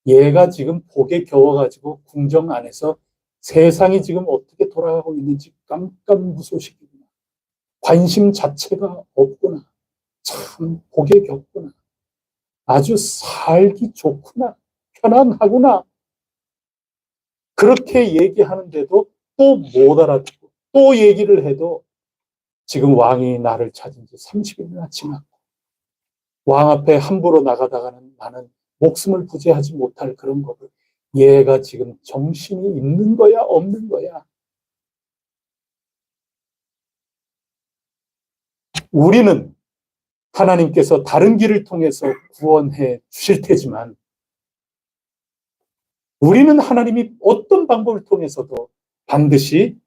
얘가 지금 복에 겨워가지고 궁정 안에서 세상이 지금 어떻게 돌아가고 있는지 깜깜무소식이구나. 관심 자체가 없구나. 참 복에 겹구나. 아주 살기 좋구나. 편안하구나. 그렇게 얘기하는데도 또 못 알아듣고 또 얘기를 해도 지금 왕이 나를 찾은 지 30일이나 지났고 왕 앞에 함부로 나가다가는 나는 목숨을 부지하지 못할 그런 법을, 얘가 지금 정신이 있는 거야 없는 거야? 우리는 하나님께서 다른 길을 통해서 구원해 주실 테지만, 우리는 하나님이 어떤 방법을 통해서도 반드시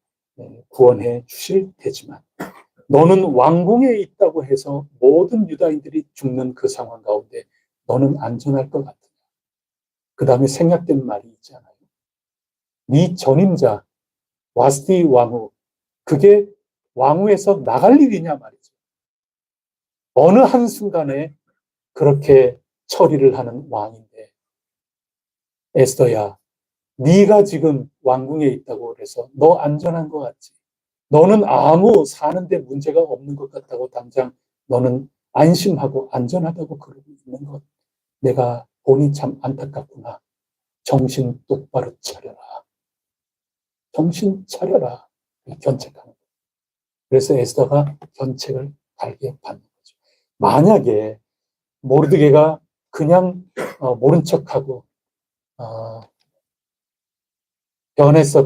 구원해 주실 테지만, 너는 왕궁에 있다고 해서 모든 유다인들이 죽는 그 상황 가운데 너는 안전할 것 같으냐? 그 다음에 생략된 말이 있잖아요. 네 전임자 와스디 왕후, 그게 왕후에서 나갈 일이냐 말이죠. 어느 한순간에 그렇게 처리를 하는 왕인데, 에스더야, 네가 지금 왕궁에 있다고 그래서 너 안전한 것 같지? 너는 아무 사는데 문제가 없는 것 같다고 당장 너는 안심하고 안전하다고 그러고 있는 것, 내가 보니 참 안타깝구나. 정신 똑바로 차려라. 정신 차려라. 견책하는 거예요. 그래서 에스더가 견책을 달게 받는 거죠. 만약에 모르드게가 그냥 모른 척하고 변했어,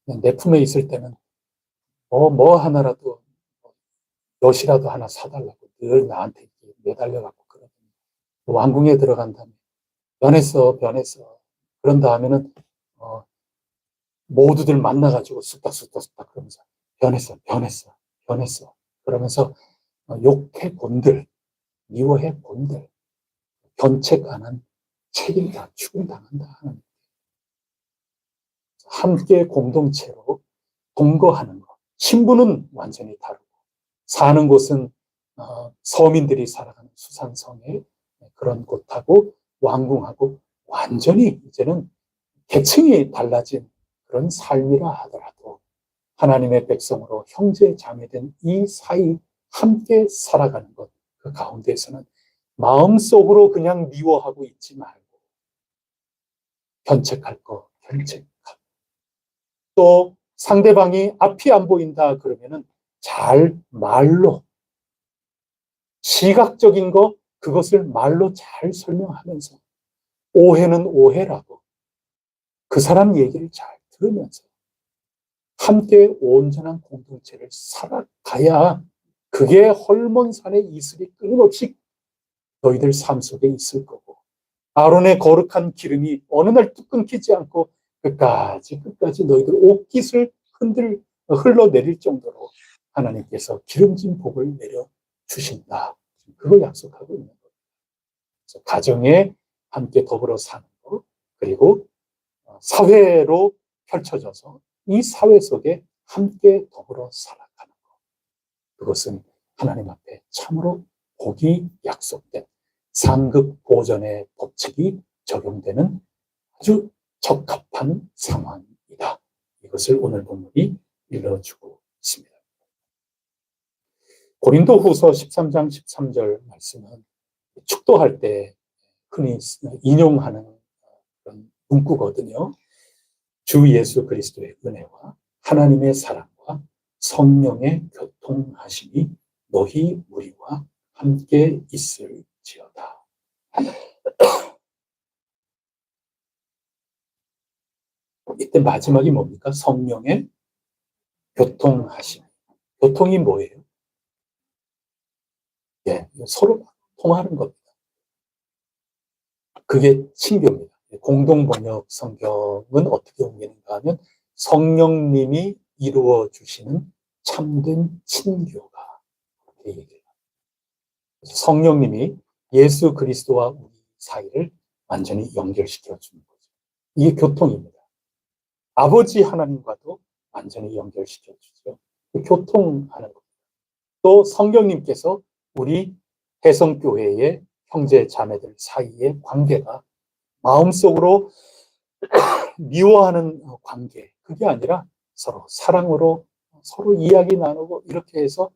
그냥 내 품에 있을 때는 뭐 하나라도, 엿이라도 하나 사달라고 늘 나한테 매달려갖고 그러더니, 왕궁에 들어간 다음에 변했어. 그런 다음에는 모두들 만나가지고 쑥닥 그러면서 변했어. 그러면서 욕해 본들, 미워해 본들, 견책 안 한 책임다 추궁당한다. 함께 공동체로 동거하는 것. 신분은 완전히 다르고 사는 곳은 서민들이 살아가는 수산성의 그런 곳하고 왕궁하고 완전히 이제는 계층이 달라진 그런 삶이라 하더라도 하나님의 백성으로 형제 자매된 이 사이 함께 살아가는 것, 그 가운데에서는 마음속으로 그냥 미워하고 있지 말고 견책할 거 견책하고, 또 상대방이 앞이 안 보인다 그러면은 잘 말로, 시각적인 거 그것을 말로 잘 설명하면서, 오해는 오해라고 그 사람 얘기를 잘 들으면서 함께 온전한 공동체를 살아가야 그게 헐몬산의 이슬이 끊임없이 너희들 삶 속에 있을 거고, 아론의 거룩한 기름이 어느 날 뚝 끊기지 않고 끝까지 너희들 옷깃을 흘러내릴 정도로 하나님께서 기름진 복을 내려 주신다. 그걸 약속하고 있는 거예요. 그래서 가정에 함께 더불어 사는 것, 그리고 사회로 펼쳐져서 이 사회 속에 함께 더불어 살아가는 것, 그것은 하나님 앞에 참으로 복이 약속된 상급 보전의 법칙이 적용되는 아주 적합한 상황이다. 이것을 오늘 본문이 일러주고 있습니다. 고린도후서 13장 13절 말씀은 축도할 때 흔히 인용하는 그런 문구거든요. 주 예수 그리스도의 은혜와 하나님의 사랑과 성령의 교통하심이 너희 우리와 함께 있을지어다. 이때 마지막이 뭡니까? 성령의 교통하심. 교통이 뭐예요? 예, 서로 통하는 겁니다. 그게 친교입니다. 공동번역 성경은 어떻게 옮기는가 하면 성령님이 이루어 주시는 참된 친교가, 그렇게 얘기해요. 성령님이 예수 그리스도와 우리 사이를 완전히 연결시켜 주는 거죠. 이게 교통입니다. 아버지 하나님과도 완전히 연결시켜 주죠. 교통하는 겁니다. 또 성령님께서 우리 해성교회의 형제 자매들 사이의 관계가 마음속으로 미워하는 관계, 그게 아니라 서로 사랑으로 서로 이야기 나누고 이렇게 해서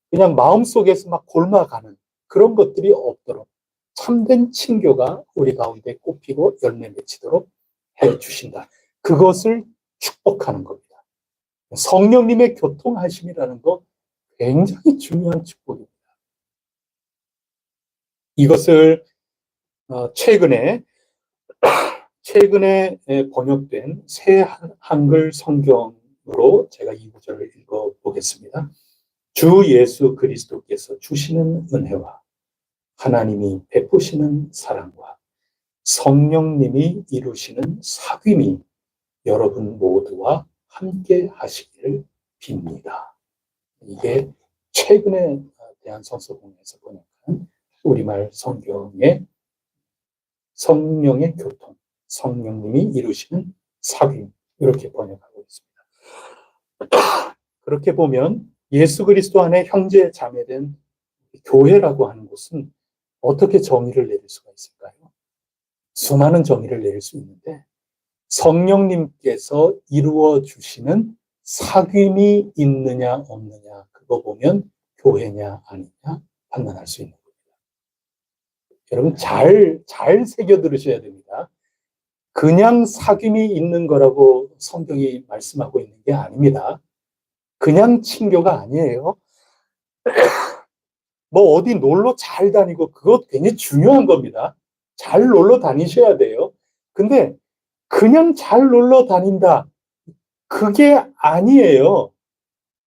그냥 마음속에서 막 골마가는 그런 것들이 없도록 참된 친교가 우리 가운데 꽃피고 열매 맺히도록 해주신다. 그것을 축복하는 겁니다. 성령님의 교통하심이라는 거 굉장히 중요한 축복입니다. 이것을 최근에 번역된 새 한글 성경으로 제가 이 구절을 읽어보겠습니다. 주 예수 그리스도께서 주시는 은혜와 하나님이 베푸시는 사랑과 성령님이 이루시는 사귐이 여러분 모두와 함께 하시기를 빕니다. 이게 최근에 대한성서공회에서 번역한 우리말 성경의 성령의 교통, 성령님이 이루시는 사귐, 이렇게 번역하고 있습니다. 그렇게 보면 예수 그리스도 안에 형제 자매된 교회라고 하는 곳은 어떻게 정의를 내릴 수가 있을까요? 수많은 정의를 내릴 수 있는데 성령님께서 이루어 주시는 사귐이 있느냐 없느냐, 그거 보면 교회냐 아니냐 판단할 수 있는 겁니다. 여러분 잘 새겨 들으셔야 됩니다. 그냥 사귐이 있는 거라고 성경이 말씀하고 있는 게 아닙니다. 그냥 친교가 아니에요. 뭐 어디 놀러 잘 다니고 그거 굉장히 중요한 겁니다. 잘 놀러 다니셔야 돼요. 근데 그냥 잘 놀러 다닌다, 그게 아니에요.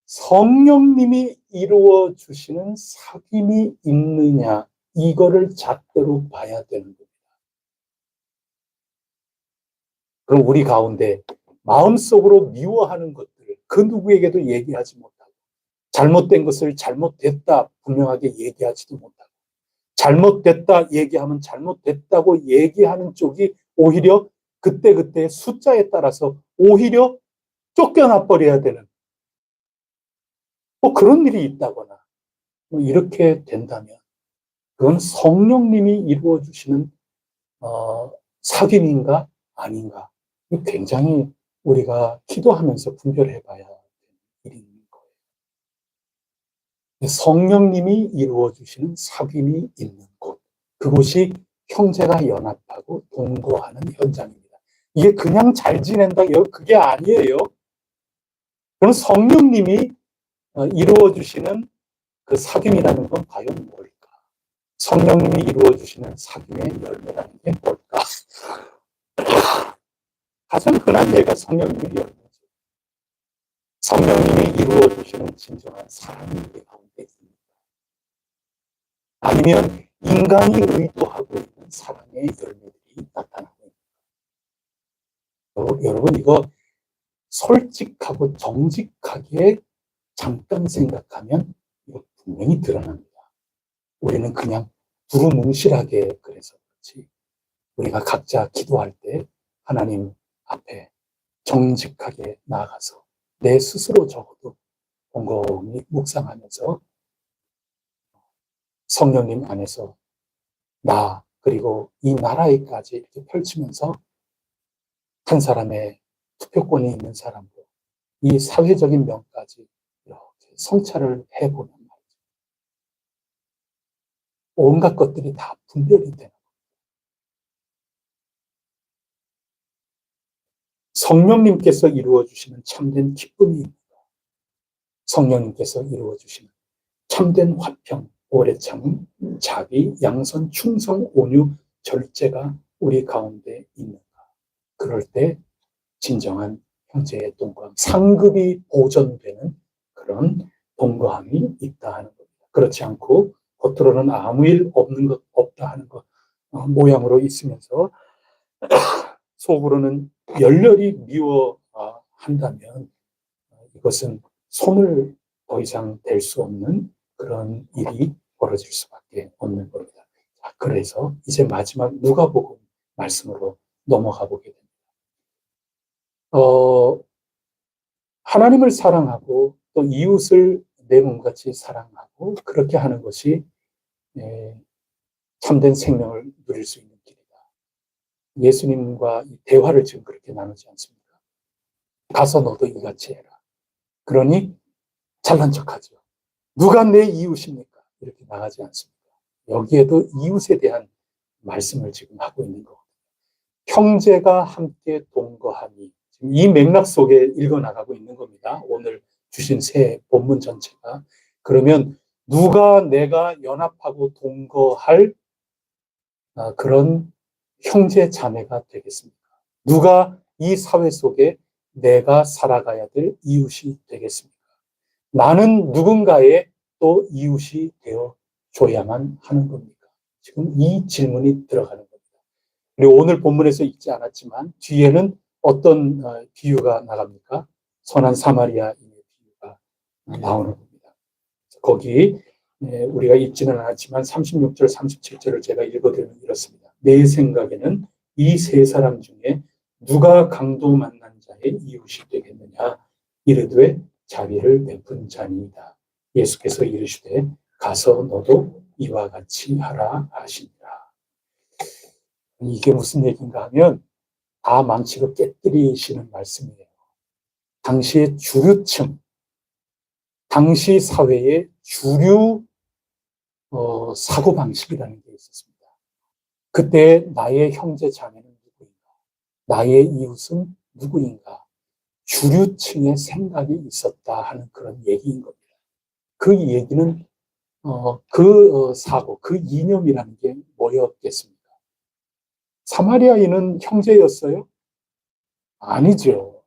성령님이 이루어 주시는 사귐이 있느냐, 이거를 잣대로 봐야 되는 겁니다. 그럼 우리 가운데 마음속으로 미워하는 것들을 그 누구에게도 얘기하지 못하고, 잘못된 것을 잘못됐다 분명하게 얘기하지도 못하고, 잘못됐다 얘기하면 잘못됐다고 얘기하는 쪽이 오히려 그때 숫자에 따라서 오히려 쫓겨나 버려야 되는 뭐 그런 일이 있다거나, 뭐 이렇게 된다면 그건 성령님이 이루어 주시는 사귐인가 아닌가, 굉장히 우리가 기도하면서 분별해 봐야 되는 일인 거예요. 성령님이 이루어 주시는 사귐이 있는 곳, 그곳이 형제가 연합하고 동거하는 현장입니다. 이게 그냥 잘 지낸다, 그게 아니에요. 그럼 성령님이 이루어 주시는 그 사귐이라는 건 과연 뭘까? 성령님이 이루어 주시는 사귐의 열매라는 게 뭘까? 가장 흔한 예가 성령님의 열매죠. 성령님이 이루어 주시는 진정한 사랑이 우리 가운데 있습니다. 아니면 인간이 의도하고 있는 사랑의 열매들이 나타나고 있습니다. 여러분, 이거 솔직하고 정직하게 잠깐 생각하면 이거 분명히 드러납니다. 우리는 그냥 두루뭉실하게 그래서 그렇지, 우리가 각자 기도할 때 하나님 앞에 정직하게 나아가서 내 스스로 적어도 곰곰이 묵상하면서 성령님 안에서 나 그리고 이 나라에까지 이렇게 펼치면서 한 사람의 투표권이 있는 사람도 이 사회적인 면까지 이렇게 성찰을 해보는 말이죠. 온갖 것들이 다 분별이 되는 거예요. 성령님께서 이루어주시는 참된 기쁨이 있는 거예요. 성령님께서 이루어주시는 참된 화평, 오래 참음, 자비, 양선, 충성, 온유, 절제가 우리 가운데 있는가. 그럴 때 진정한 형제의 동거함, 상급이 보존되는 그런 동거함이 있다 하는 겁니다. 그렇지 않고 겉으로는 아무 일 없다 하는 것 모양으로 있으면서 속으로는 열렬히 미워한다면 이것은 손을 더 이상 댈 수 없는 그런 일이 벌어질 수밖에 없는 겁니다. 그래서 이제 마지막 누가복음 말씀으로 넘어가 보게 됩니다. 하나님을 사랑하고 또 이웃을 내 몸같이 사랑하고 그렇게 하는 것이 참된 생명을 누릴 수 있는 길이다. 예수님과 대화를 지금 그렇게 나누지 않습니까? 가서 너도 이같이 해라. 그러니 잘난 척하죠. 누가 내 이웃입니까? 이렇게 나가지 않습니다. 여기에도 이웃에 대한 말씀을 지금 하고 있는 거거든요. 형제가 함께 동거함이 이 맥락 속에 읽어나가고 있는 겁니다. 오늘 주신 새 본문 전체가. 그러면 누가 내가 연합하고 동거할 그런 형제 자매가 되겠습니까? 누가 이 사회 속에 내가 살아가야 될 이웃이 되겠습니까? 나는 누군가의 또 이웃이 되어 줘야만 하는 겁니까? 지금 이 질문이 들어가는 겁니다. 그리고 오늘 본문에서 읽지 않았지만 뒤에는 어떤 비유가 나갑니까? 선한 사마리아인의 비유가 나오는 겁니다. 거기 우리가 읽지는 않았지만 36절, 37절을 제가 읽어드리면 이렇습니다. 내 생각에는 이 세 사람 중에 누가 강도 만난 자의 이웃이 되겠느냐? 이르되 자비를 베푼 자니이다. 예수께서 이르시되 가서 너도 이와 같이 하라 하시니라. 이게 무슨 얘기인가 하면 다 망치고 깨뜨리시는 말씀이에요. 당시의 주류층, 당시 사회의 주류 사고방식이라는 게 있었습니다. 그때 나의 형제 자매는 누구인가? 나의 이웃은 누구인가? 주류층의 생각이 있었다 하는 그런 얘기인 겁니다. 그 얘기는 사고, 그 이념이라는 게 뭐였겠습니까? 사마리아인은 형제였어요? 아니죠.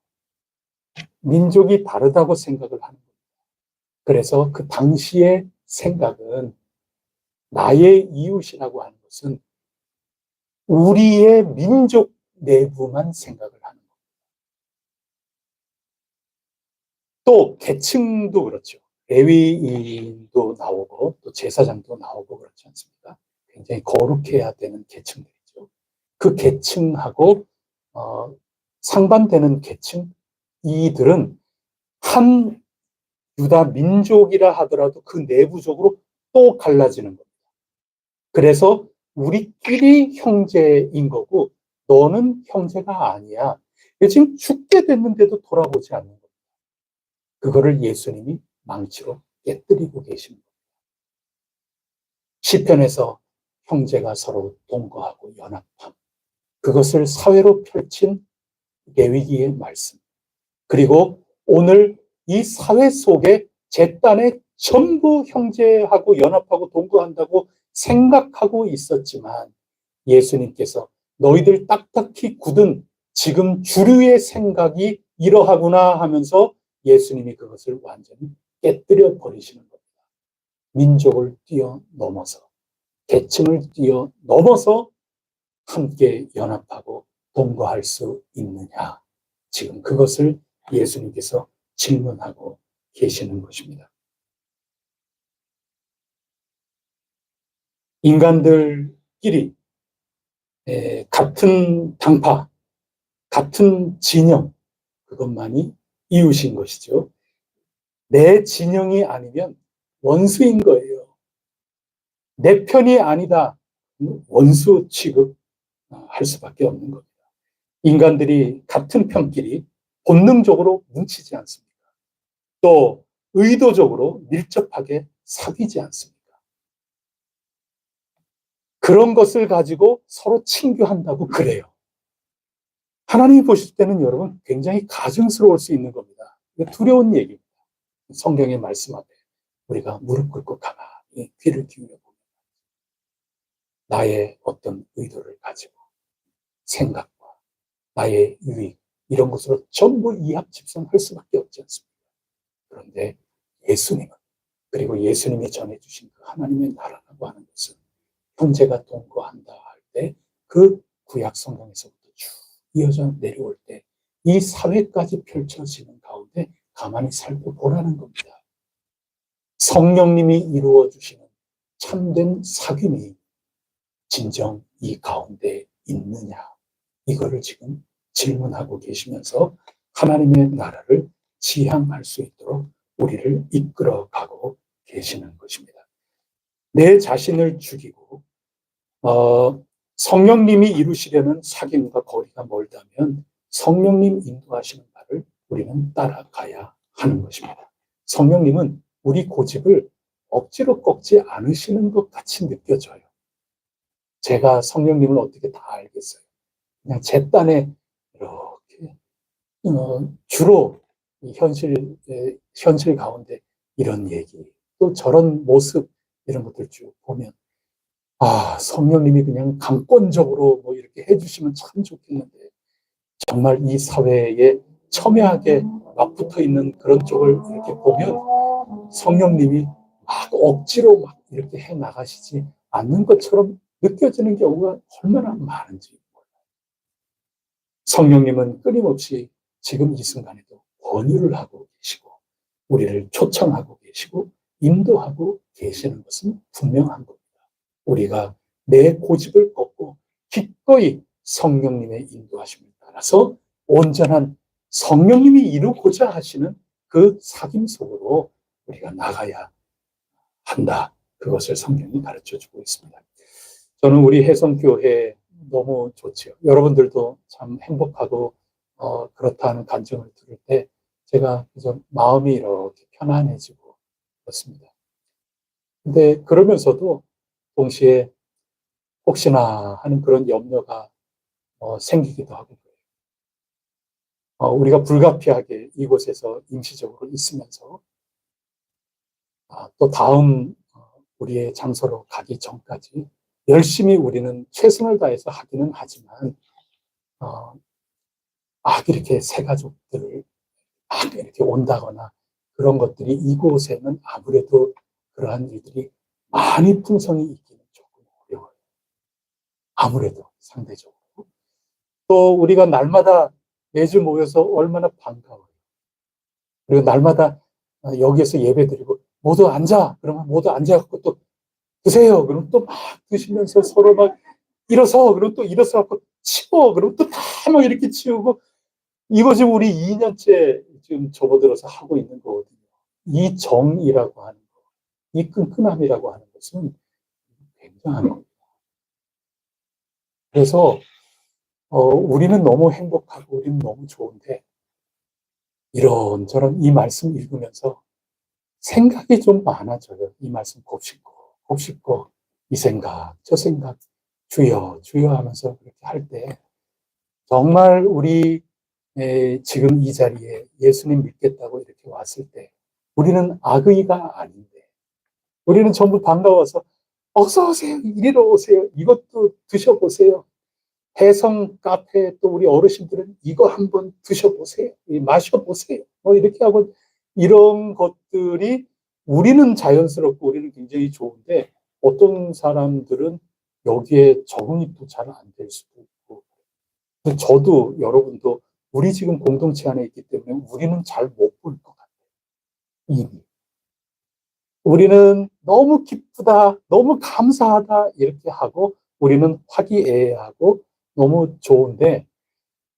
민족이 다르다고 생각을 하는 겁니다. 그래서 그 당시의 생각은 나의 이웃이라고 하는 것은 우리의 민족 내부만 생각을 하는 겁니다. 또 계층도 그렇죠. 레위인도 나오고 또 제사장도 나오고 그렇지 않습니까? 굉장히 거룩해야 되는 계층들이죠. 그 계층하고 상반되는 계층, 이들은 한 유다 민족이라 하더라도 그 내부적으로 또 갈라지는 겁니다. 그래서 우리끼리 형제인 거고 너는 형제가 아니야. 지금 죽게 됐는데도 돌아보지 않는 겁니다. 그거를 예수님이 망치로 깨뜨리고 계신 겁니다. 시편에서 형제가 서로 동거하고 연합함, 그것을 사회로 펼친 레위기의 말씀, 그리고 오늘 이 사회 속에 제 딴에 전부 형제하고 연합하고 동거한다고 생각하고 있었지만 예수님께서 너희들 딱딱히 굳은 지금 주류의 생각이 이러하구나 하면서 예수님이 그것을 완전히 깨뜨려 버리시는 겁니다. 민족을 뛰어넘어서, 계층을 뛰어넘어서 함께 연합하고 동거할 수 있느냐. 지금 그것을 예수님께서 질문하고 계시는 것입니다. 인간들끼리 같은 당파, 같은 진영, 그것만이 이웃인 것이죠. 내 진영이 아니면 원수인 거예요. 내 편이 아니다. 원수 취급할 수밖에 없는 겁니다. 인간들이 같은 편끼리 본능적으로 뭉치지 않습니다. 또 의도적으로 밀접하게 사귀지 않습니다. 그런 것을 가지고 서로 친교한다고 그래요. 하나님이 보실 때는 여러분 굉장히 가증스러울 수 있는 겁니다. 두려운 얘기입니다. 성경의 말씀 앞에 우리가 무릎 꿇고 가만히 귀를 기울여 보면 나의 어떤 의도를 가지고 생각과 나의 유익 이런 것으로 전부 이합집산할 수밖에 없지 않습니까? 그런데 예수님은, 그리고 예수님이 전해주신 그 하나님의 나라라고 하는 것은 형제가 동거한다 할 때 그 구약 성경에서부터 쭉 이어져 내려올 때 이 사회까지 펼쳐지는 가운데 가만히 살펴보라는 겁니다. 성령님이 이루어 주시는 참된 사귐이 진정 이 가운데 있느냐, 이거를 지금 질문하고 계시면서 하나님의 나라를 지향할 수 있도록 우리를 이끌어가고 계시는 것입니다. 내 자신을 죽이고 성령님이 이루시려는 사귐과 거리가 멀다면 성령님 인도하시는 바를 우리는 따라가야 하는 것입니다. 성령님은 우리 고집을 억지로 꺾지 않으시는 것 같이 느껴져요. 제가 성령님을 어떻게 다 알겠어요? 그냥 제 딴에 이렇게 주로 이 현실 가운데 이런 얘기, 또 저런 모습, 이런 것들 쭉 보면, 아, 성령님이 그냥 강권적으로 뭐 이렇게 해주시면 참 좋겠는데, 정말 이 사회에 첨예하게 맞붙어 있는 그런 쪽을 이렇게 보면 성령님이 막 억지로 막 이렇게 해 나가시지 않는 것처럼 느껴지는 경우가 얼마나 많은지 몰라요. 성령님은 끊임없이 지금 이 순간에도 권유를 하고 계시고, 우리를 초청하고 계시고, 인도하고 계시는 것은 분명한 겁니다. 우리가 내 고집을 꺾고 기꺼이 성령님의 인도하심을 따라서 온전한 성령님이 이루고자 하시는 그 사귐 속으로 우리가 나가야 한다. 그것을 성경이 가르쳐 주고 있습니다. 저는 우리 혜성교회 너무 좋지요. 여러분들도 참 행복하고 그렇다는 간증을 들을 때 제가 좀 마음이 이렇게 편안해지고 그렇습니다. 근데 그러면서도 동시에 혹시나 하는 그런 염려가 생기기도 하고 그래요. 우리가 불가피하게 이곳에서 임시적으로 있으면서 또 다음 우리의 장소로 가기 전까지 열심히 우리는 최선을 다해서 하기는 하지만 이렇게 새 가족들을 이렇게 온다거나 그런 것들이 이곳에는 아무래도 그러한 일들이 많이 풍성히 있기는 조금 어려워요. 아무래도 상대적으로. 또 우리가 날마다 매주 모여서 얼마나 반가워요. 그리고 날마다 여기에서 예배 드리고 모두 앉아. 그러면 모두 앉아갖고 또 드세요. 그럼 또 막 드시면서 서로 막 일어서. 그럼 또 일어서 갖고 치워. 그럼 또 다 막 이렇게 치우고 이거 지금 우리 2년째 지금 접어들어서 하고 있는 거거든요. 이 정이라고 하는 거, 이 끈끈함이라고 하는 것은 굉장한 겁니다. 그래서 우리는 너무 행복하고 우리는 너무 좋은데 이런저런 이 말씀 읽으면서 생각이 좀 많아져요. 이 말씀 곱씹고 이 생각 저 생각 주여 주여 하면서 그렇게 할 때 정말 우리 지금 이 자리에 예수님 믿겠다고 이렇게 왔을 때 우리는 악의가 아닌데 우리는 전부 반가워서 어서 오세요. 이리로 오세요. 이것도 드셔보세요. 해성 카페 또 우리 어르신들은 이거 한번 드셔보세요. 마셔보세요. 이렇게 하고 이런 것들이 우리는 자연스럽고 우리는 굉장히 좋은데 어떤 사람들은 여기에 적응이 또 잘 안 될 수도 있고 저도 여러분도 우리 지금 공동체 안에 있기 때문에 우리는 잘 못 볼 것 같아요. 이미. 우리는 너무 기쁘다, 너무 감사하다 이렇게 하고 우리는 화기애애하고 너무 좋은데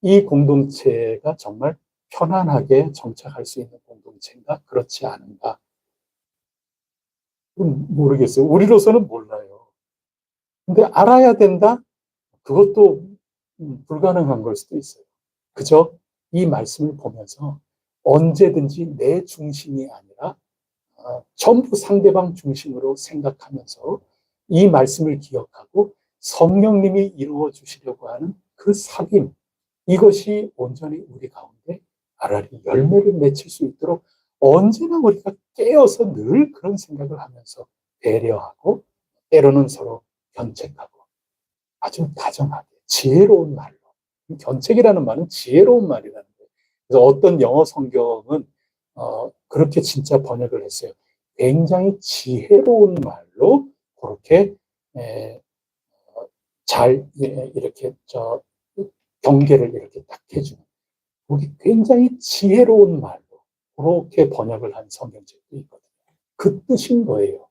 이 공동체가 정말 편안하게 정착할 수 있는 공동체인가 그렇지 않은가 모르겠어요. 우리로서는 몰라요. 근데 알아야 된다? 그것도 불가능한 걸 수도 있어요. 그저 이 말씀을 보면서 언제든지 내 중심이 아니라 전부 상대방 중심으로 생각하면서 이 말씀을 기억하고 성령님이 이루어 주시려고 하는 그 사귐, 이것이 온전히 우리 가운데 알알이 열매를 맺힐 수 있도록 언제나 우리가 깨어서 늘 그런 생각을 하면서 배려하고 때로는 서로 견책하고 아주 다정하게 지혜로운 말로, 견책이라는 말은 지혜로운 말이라는 거예요. 그래서 어떤 영어 성경은 그렇게 진짜 번역을 했어요. 굉장히 지혜로운 말로 그렇게 잘 이렇게 경계를 이렇게 딱 해주는 그게 굉장히 지혜로운 말로 그렇게 번역을 한 성경책도 있거든요. 그 뜻인 거예요.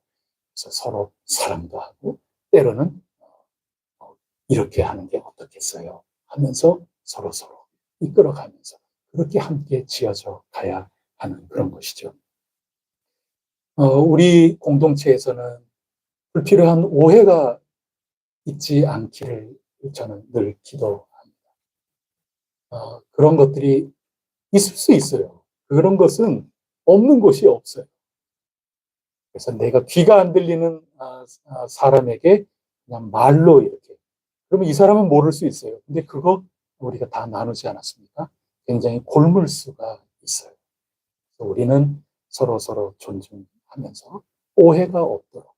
그래서 서로 사랑도 하고 때로는 이렇게 하는 게 어떻겠어요 하면서 서로 이끌어가면서 그렇게 함께 지어져 가야 하는 그런 것이죠. 우리 공동체에서는 불필요한 오해가 있지 않기를 저는 늘 기도합니다. 그런 것들이 있을 수 있어요. 그런 것은 없는 곳이 없어요. 그래서 내가 귀가 안 들리는 사람에게 그냥 말로 이렇게 그러면 이 사람은 모를 수 있어요. 근데 그거 우리가 다 나누지 않았습니까? 굉장히 곪을 수가 있어요. 그래서 우리는 서로 존중하면서 오해가 없도록,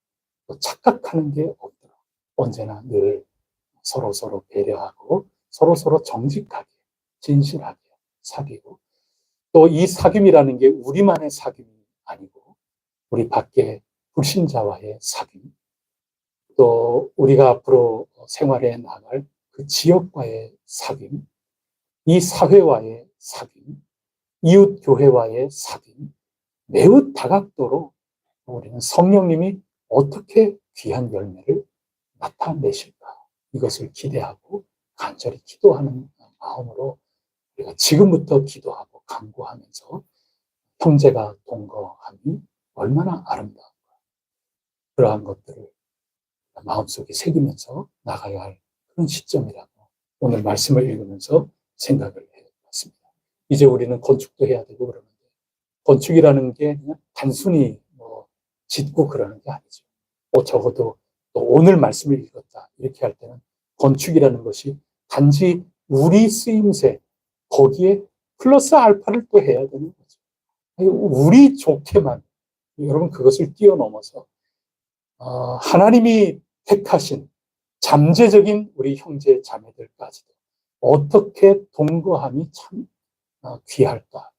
또 착각하는 게 없도록 언제나 늘 서로 배려하고 서로 정직하게, 진실하게 사귀고, 또 이 사귐이라는 게 우리만의 사귐이 아니고 우리 밖에 불신자와의 사귐, 또 우리가 앞으로 생활해 나갈 그 지역과의 사귐, 이 사회와의 사귐, 이웃 교회와의 사귐, 매우 다각도로 우리는 성령님이 어떻게 귀한 열매를 나타내실까, 이것을 기대하고 간절히 기도하는 마음으로 우리가 지금부터 기도하고 간구하면서 형제가 동거함이 얼마나 아름다운가, 그러한 것들을 마음속에 새기면서 나가야 할 그런 시점이라고 오늘 말씀을 읽으면서 생각을 해봤습니다. 이제 우리는 건축도 해야 되고 그러는데, 건축이라는 게 그냥 단순히 짓고 그러는 게 아니죠. 적어도 또 오늘 말씀을 읽었다 이렇게 할 때는 건축이라는 것이 단지 우리 쓰임새, 거기에 플러스 알파를 또 해야 되는 거죠. 우리 좋게만, 여러분 그것을 뛰어넘어서 하나님이 택하신 잠재적인 우리 형제 자매들까지도 어떻게 동거함이 참 귀할까,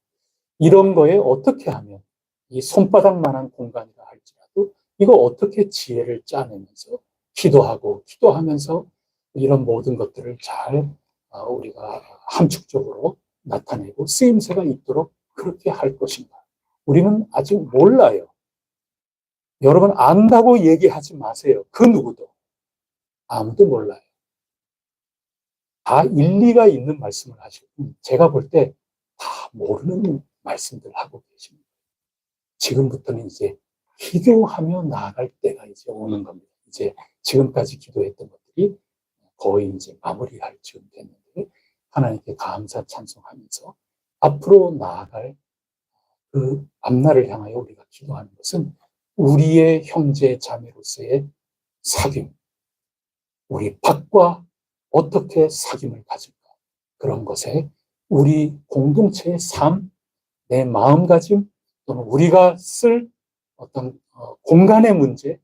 이런 거에 어떻게 하면, 이 손바닥만한 공간이라 할지라도 이거 어떻게 지혜를 짜내면서 기도하면서 이런 모든 것들을 잘 우리가 함축적으로 나타내고 쓰임새가 있도록 그렇게 할 것인가, 우리는 아직 몰라요. 여러분 안다고 얘기하지 마세요. 그 누구도. 아무도 몰라요. 다 일리가 있는 말씀을 하시고, 제가 볼 때 다 모르는 말씀들 하고 계십니다. 지금부터는 이제 기도하며 나아갈 때가 이제 오는 겁니다. 이제 지금까지 기도했던 것들이 거의 이제 마무리할 즈음 됐는데, 하나님께 감사 찬송하면서 앞으로 나아갈 그 앞날을 향하여 우리가 기도하는 것은 우리의 형제 자매로서의 사귐, 우리 밖과 어떻게 사귐을 가질까, 그런 것에 우리 공동체의 삶, 내 마음가짐, 또는 우리가 쓸 어떤 공간의 문제,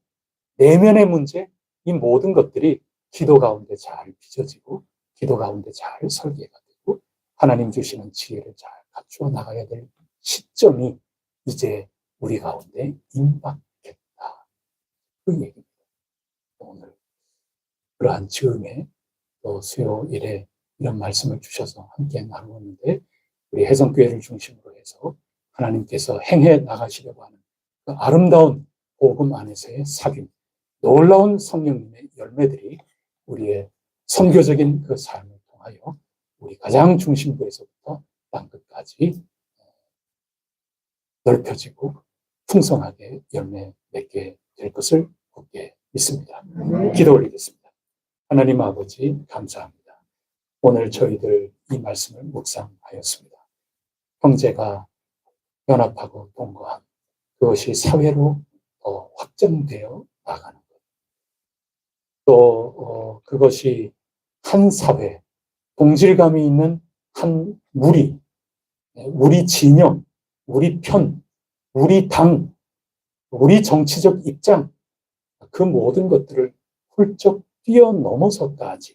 내면의 문제, 이 모든 것들이 기도 가운데 잘 빚어지고 기도 가운데 잘 설계가 되고 하나님 주시는 지혜를 잘 갖추어 나가야 될 시점이 이제 우리 가운데 임박했다, 그 얘기입니다. 오늘 그러한 즈음에 또 수요일에 이런 말씀을 주셔서 함께 나누었는데, 우리 혜성교회를 중심으로 해서 하나님께서 행해 나가시려고 하는 그 아름다운 복음 안에서의 사귐, 놀라운 성령님의 열매들이 우리의 선교적인 그 삶을 통하여 우리 가장 중심부에서부터 땅끝까지 넓혀지고 풍성하게 열매 맺게 될 것을 굳게 믿습니다. 기도 올리겠습니다. 하나님 아버지 감사합니다. 오늘 저희들 이 말씀을 묵상하였습니다. 형제가 연합하고 동거함, 그것이 사회로 더 확장되어 나가는 것, 또 그것이 한 사회, 동질감이 있는 한 무리, 우리 진영, 우리 편, 우리 당, 우리 정치적 입장, 그 모든 것들을 훌쩍 뛰어넘어서까지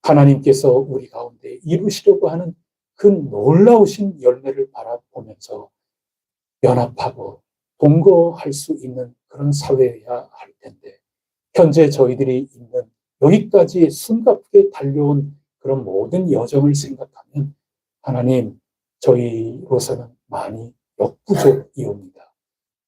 하나님께서 우리 가운데 이루시려고 하는 그 놀라우신 열매를 바라보면서 연합하고 동거할 수 있는 그런 사회여야 할 텐데, 현재 저희들이 있는 여기까지 숨가쁘게 달려온 그런 모든 여정을 생각하면 하나님, 저희로서는 많이 역부족이옵니다.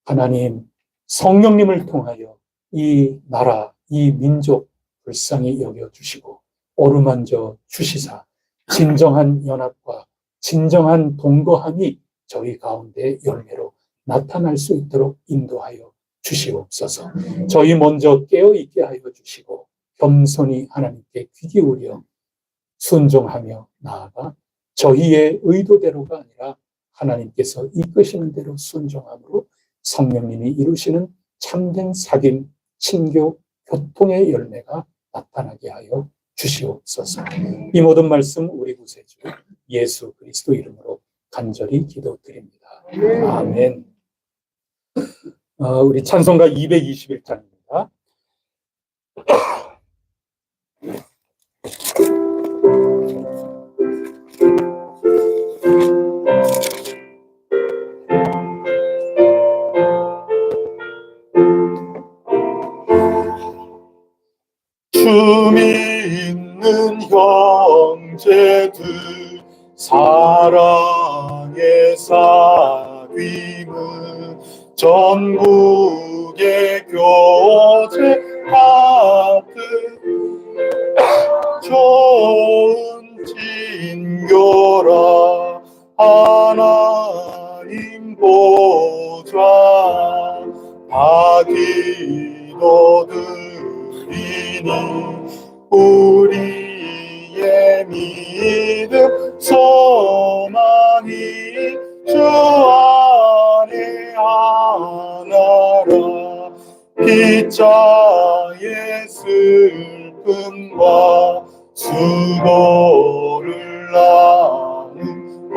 하나님, 성령님을 통하여 이 나라, 이 민족 불쌍히 여겨주시고 어루만져 주시사 진정한 연합과 진정한 동거함이 저희 가운데 열매로 나타날 수 있도록 인도하여 주시옵소서. 저희 먼저 깨어있게 하여 주시고 겸손히 하나님께 귀 기울여 순종하며 나아가 저희의 의도대로가 아니라 하나님께서 이끄시는 대로 순종함으로 성령님이 이루시는 참된 사귐, 친교, 교통의 열매가 나타나게 하여 주시옵소서. 이 모든 말씀 우리 구세주 예수 그리스도 이름으로 간절히 기도드립니다. 아멘. 우리 찬송가 221장입니다. 주 믿는 형제들 사랑의 사귐은 전국의 교제 같은 좋은 진교라 하나님 보좌 다 기도드리니 우리의 믿음 소망이 주 안에 하나라 피자의 슬픔과 수고를 나누고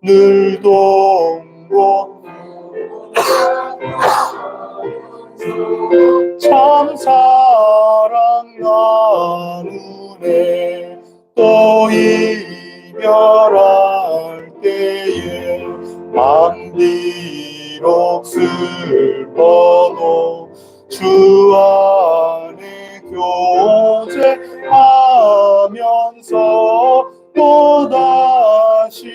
늘 동고 참 사랑 나누네 또 이별할 때에 맘 비록 슬퍼도 주 안에 교제하면서 또다시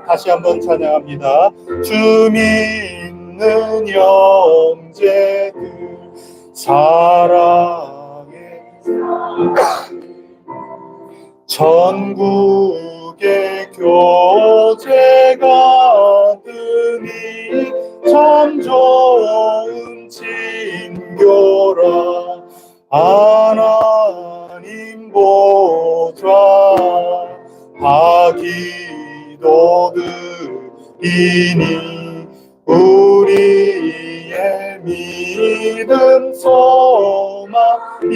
다시 한번 찬양합니다. 주 믿는 형제들 사랑의 전국의 교제가 드니 참 좋은 진교라 하나님 보좌 다 기도드리니 우리의 믿음 소망이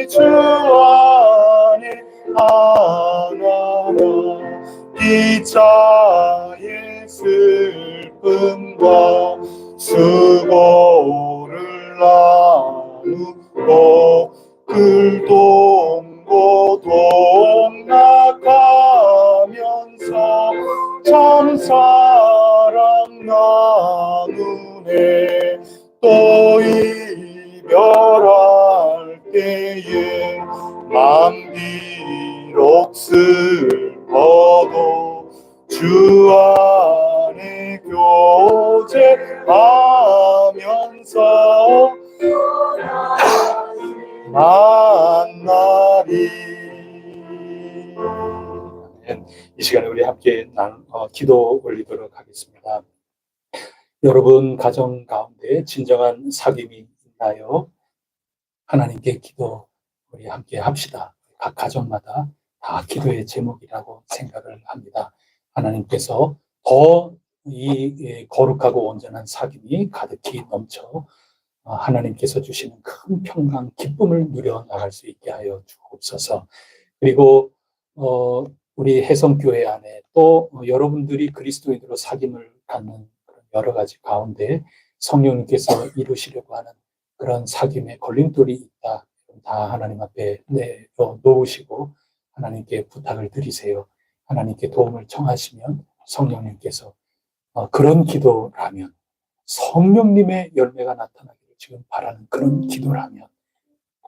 주 안에 하나라 피자의 슬픔과 수고를 나누고 글동고 동락하면서 참 사랑 나누네 또 이별할 때에 맘 비록 슬퍼도 주 안에 교제하면서 만나리. 이 시간에 우리 함께 기도 올리도록 하겠습니다. 여러분 가정 가운데 진정한 사귐이 있나요? 하나님께 기도 우리 함께 합시다. 각 가정마다 다 기도의 제목이라고 생각을 합니다. 하나님께서 더 이 거룩하고 온전한 사귐이 가득히 넘쳐 하나님께서 주시는 큰 평강, 기쁨을 누려 나갈 수 있게 하여 주옵소서. 그리고 우리 혜성교회 안에 또 여러분들이 그리스도인으로 사귐을 갖는 여러 가지 가운데 성령님께서 이루시려고 하는 그런 사귐의 걸림돌이 있다. 다 하나님 앞에 놓으시고 하나님께 부탁을 드리세요. 하나님께 도움을 청하시면 성령님께서 그런 기도라면 성령님의 열매가 나타나기를 지금 바라는 그런 기도라면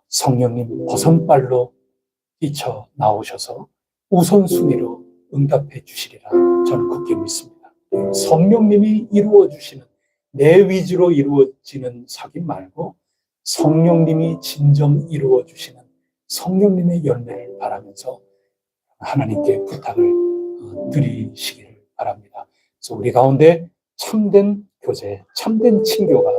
성령님 버선발로 뛰쳐 나오셔서 우선순위로 응답해 주시리라 저는 굳게 믿습니다. 성령님이 이루어 주시는 내 위주로 이루어지는 사귐 말고 성령님이 진정 이루어 주시는 성령님의 열매를 바라면서 하나님께 부탁을 드리시기를 바랍니다. 그래서 우리 가운데 참된 교제, 참된 친교가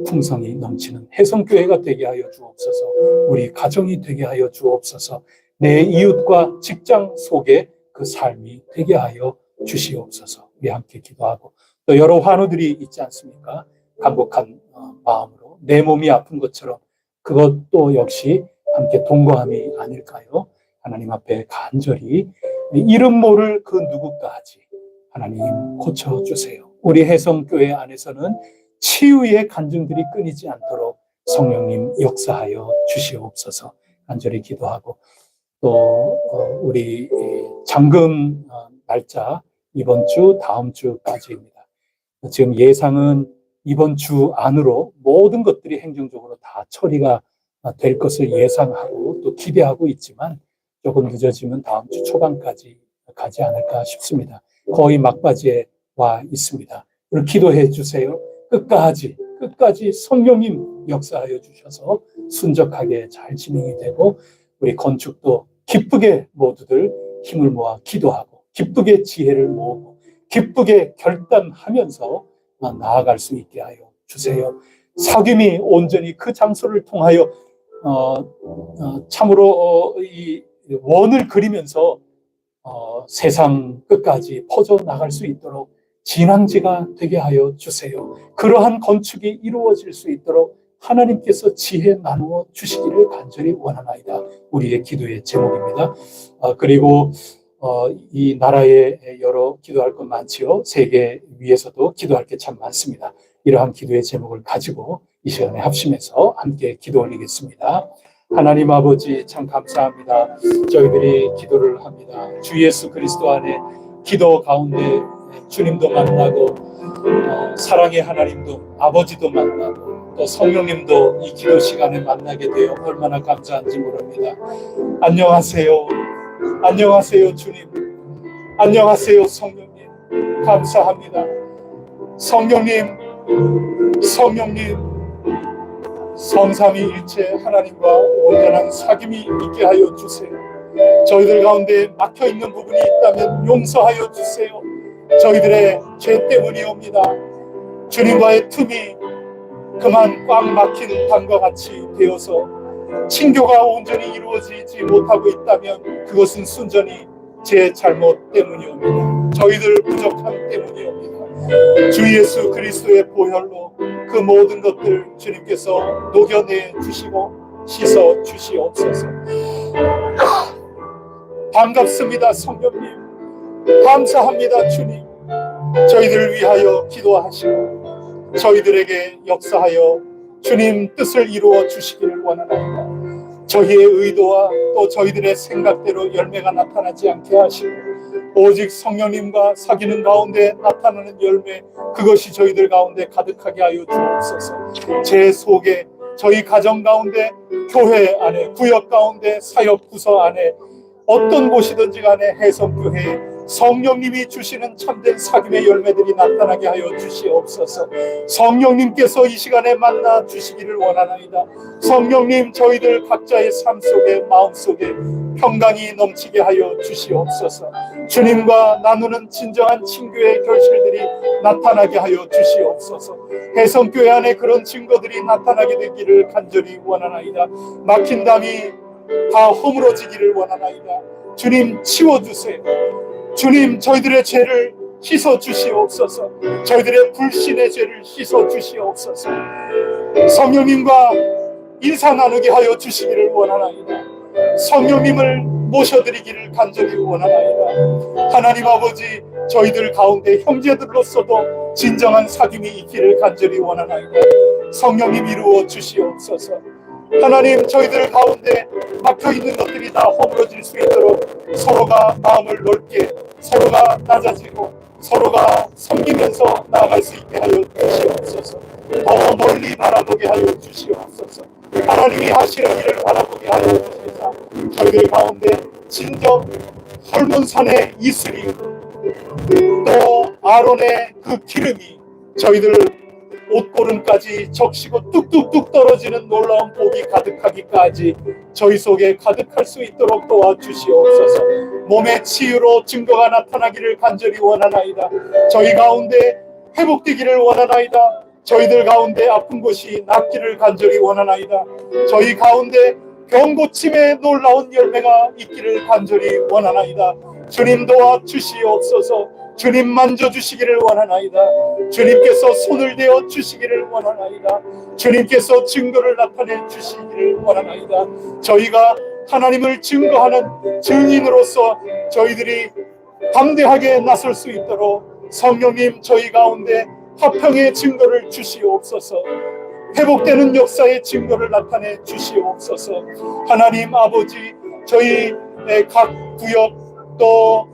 풍성이 넘치는 혜성교회가 되게 하여 주옵소서. 우리 가정이 되게 하여 주옵소서. 내 이웃과 직장 속에 그 삶이 되게 하여 주시옵소서. 우리 함께 기도하고 또 여러 환우들이 있지 않습니까? 간곡한 마음으로 내 몸이 아픈 것처럼 그것도 역시 함께 동거함이 아닐까요? 하나님 앞에 간절히 이름 모를 그 누구까지 하나님 고쳐주세요. 우리 혜성교회 안에서는 치유의 간증들이 끊이지 않도록 성령님 역사하여 주시옵소서. 간절히 기도하고, 또 우리 장금 날짜 이번 주 다음 주까지입니다. 지금 예상은 이번 주 안으로 모든 것들이 행정적으로 다 처리가 될 것을 예상하고 또 기대하고 있지만, 조금 늦어지면 다음 주 초반까지 가지 않을까 싶습니다. 거의 막바지에 와 있습니다. 기도해 주세요. 끝까지 성령님 역사하여 주셔서 순적하게 잘 진행이 되고, 우리 건축도 기쁘게 모두들 힘을 모아 기도하고, 기쁘게 지혜를 모으고, 기쁘게 결단하면서 나아갈 수 있게 하여 주세요. 사귐이 온전히 그 장소를 통하여 참으로 이 원을 그리면서 세상 끝까지 퍼져나갈 수 있도록 진앙지가 되게 하여 주세요. 그러한 건축이 이루어질 수 있도록 하나님께서 지혜 나누어 주시기를 간절히 원하나이다. 우리의 기도의 제목입니다. 그리고 이 나라에 여러 기도할 것 많지요. 세계 위에서도 기도할 게 참 많습니다. 이러한 기도의 제목을 가지고 이 시간에 합심해서 함께 기도 올리겠습니다. 하나님 아버지, 참 감사합니다. 저희들이 기도를 합니다. 주 예수 그리스도 안에 기도 가운데 주님도 만나고, 사랑의 하나님도, 아버지도 만나고, 또 성령님도 이 기도 시간에 만나게 되어 얼마나 감사한지 모릅니다. 안녕하세요. 안녕하세요 주님. 안녕하세요 성령님. 감사합니다. 성령님 성삼위일체 하나님과 온전한 사귐이 있게 하여 주세요. 저희들 가운데 막혀있는 부분이 있다면 용서하여 주세요. 저희들의 죄 때문이옵니다. 주님과의 틈이 그만 꽉 막힌 담과 같이 되어서 친교가 온전히 이루어지지 못하고 있다면 그것은 순전히 제 잘못 때문이옵니다. 저희들 부족함 때문이옵니다. 주 예수 그리스도의 보혈로 그 모든 것들 주님께서 녹여내 주시고 씻어 주시옵소서. 반갑습니다 성령님. 감사합니다 주님. 저희들을 위하여 기도하시고 저희들에게 역사하여 주님 뜻을 이루어 주시기를 원하나이다. 저희의 의도와 또 저희들의 생각대로 열매가 나타나지 않게 하시고, 오직 성령님과 사귀는 가운데 나타나는 열매, 그것이 저희들 가운데 가득하게 하여 주옵소서. 제 속에, 저희 가정 가운데, 교회 안에, 구역 가운데, 사역 부서 안에, 어떤 곳이든지 간에 혜성교회에 성령님이 주시는 참된 사귐의 열매들이 나타나게 하여 주시옵소서. 성령님께서 이 시간에 만나 주시기를 원하나이다. 성령님, 저희들 각자의 삶 속에, 마음 속에 평강이 넘치게 하여 주시옵소서. 주님과 나누는 진정한 친교의 결실들이 나타나게 하여 주시옵소서. 혜성교회 안에 그런 증거들이 나타나게 되기를 간절히 원하나이다. 막힌 담이 다 허물어지기를 원하나이다. 주님, 치워주세요. 주님, 저희들의 죄를 씻어 주시옵소서. 저희들의 불신의 죄를 씻어 주시옵소서. 성령님과 인사 나누게 하여 주시기를 원하나이다. 성령님을 모셔드리기를 간절히 원하나이다. 하나님 아버지, 저희들 가운데 형제들로서도 진정한 사귐이 있기를 간절히 원하나이다. 성령님 이루어 주시옵소서. 하나님, 저희들 가운데 막혀있는 것들이 다 허물어질 수 있도록 서로가 마음을 넓게, 서로가 낮아지고 서로가 섬기면서 나아갈 수 있게 하여 주시옵소서. 더 멀리 바라보게 하여 주시옵소서. 하나님이 하시는 일을 바라보게 하여 주시옵소서. 저희들 가운데 진정 헐몬산의 이슬이, 또 아론의 그 기름이 저희들 옷고름까지 적시고 뚝뚝뚝 떨어지는 놀라운 복이 가득하기까지 저희 속에 가득할 수 있도록 도와주시옵소서. 몸의 치유로 증거가 나타나기를 간절히 원하나이다. 저희 가운데 회복되기를 원하나이다. 저희들 가운데 아픈 곳이 낫기를 간절히 원하나이다. 저희 가운데 병고침의 놀라운 열매가 있기를 간절히 원하나이다. 주님 도와주시옵소서. 주님 만져주시기를 원하나이다. 주님께서 손을 대어 주시기를 원하나이다. 주님께서 증거를 나타내 주시기를 원하나이다. 저희가 하나님을 증거하는 증인으로서 저희들이 담대하게 나설 수 있도록 성령님 저희 가운데 화평의 증거를 주시옵소서. 회복되는 역사의 증거를 나타내 주시옵소서. 하나님 아버지, 저희의 각 구역 또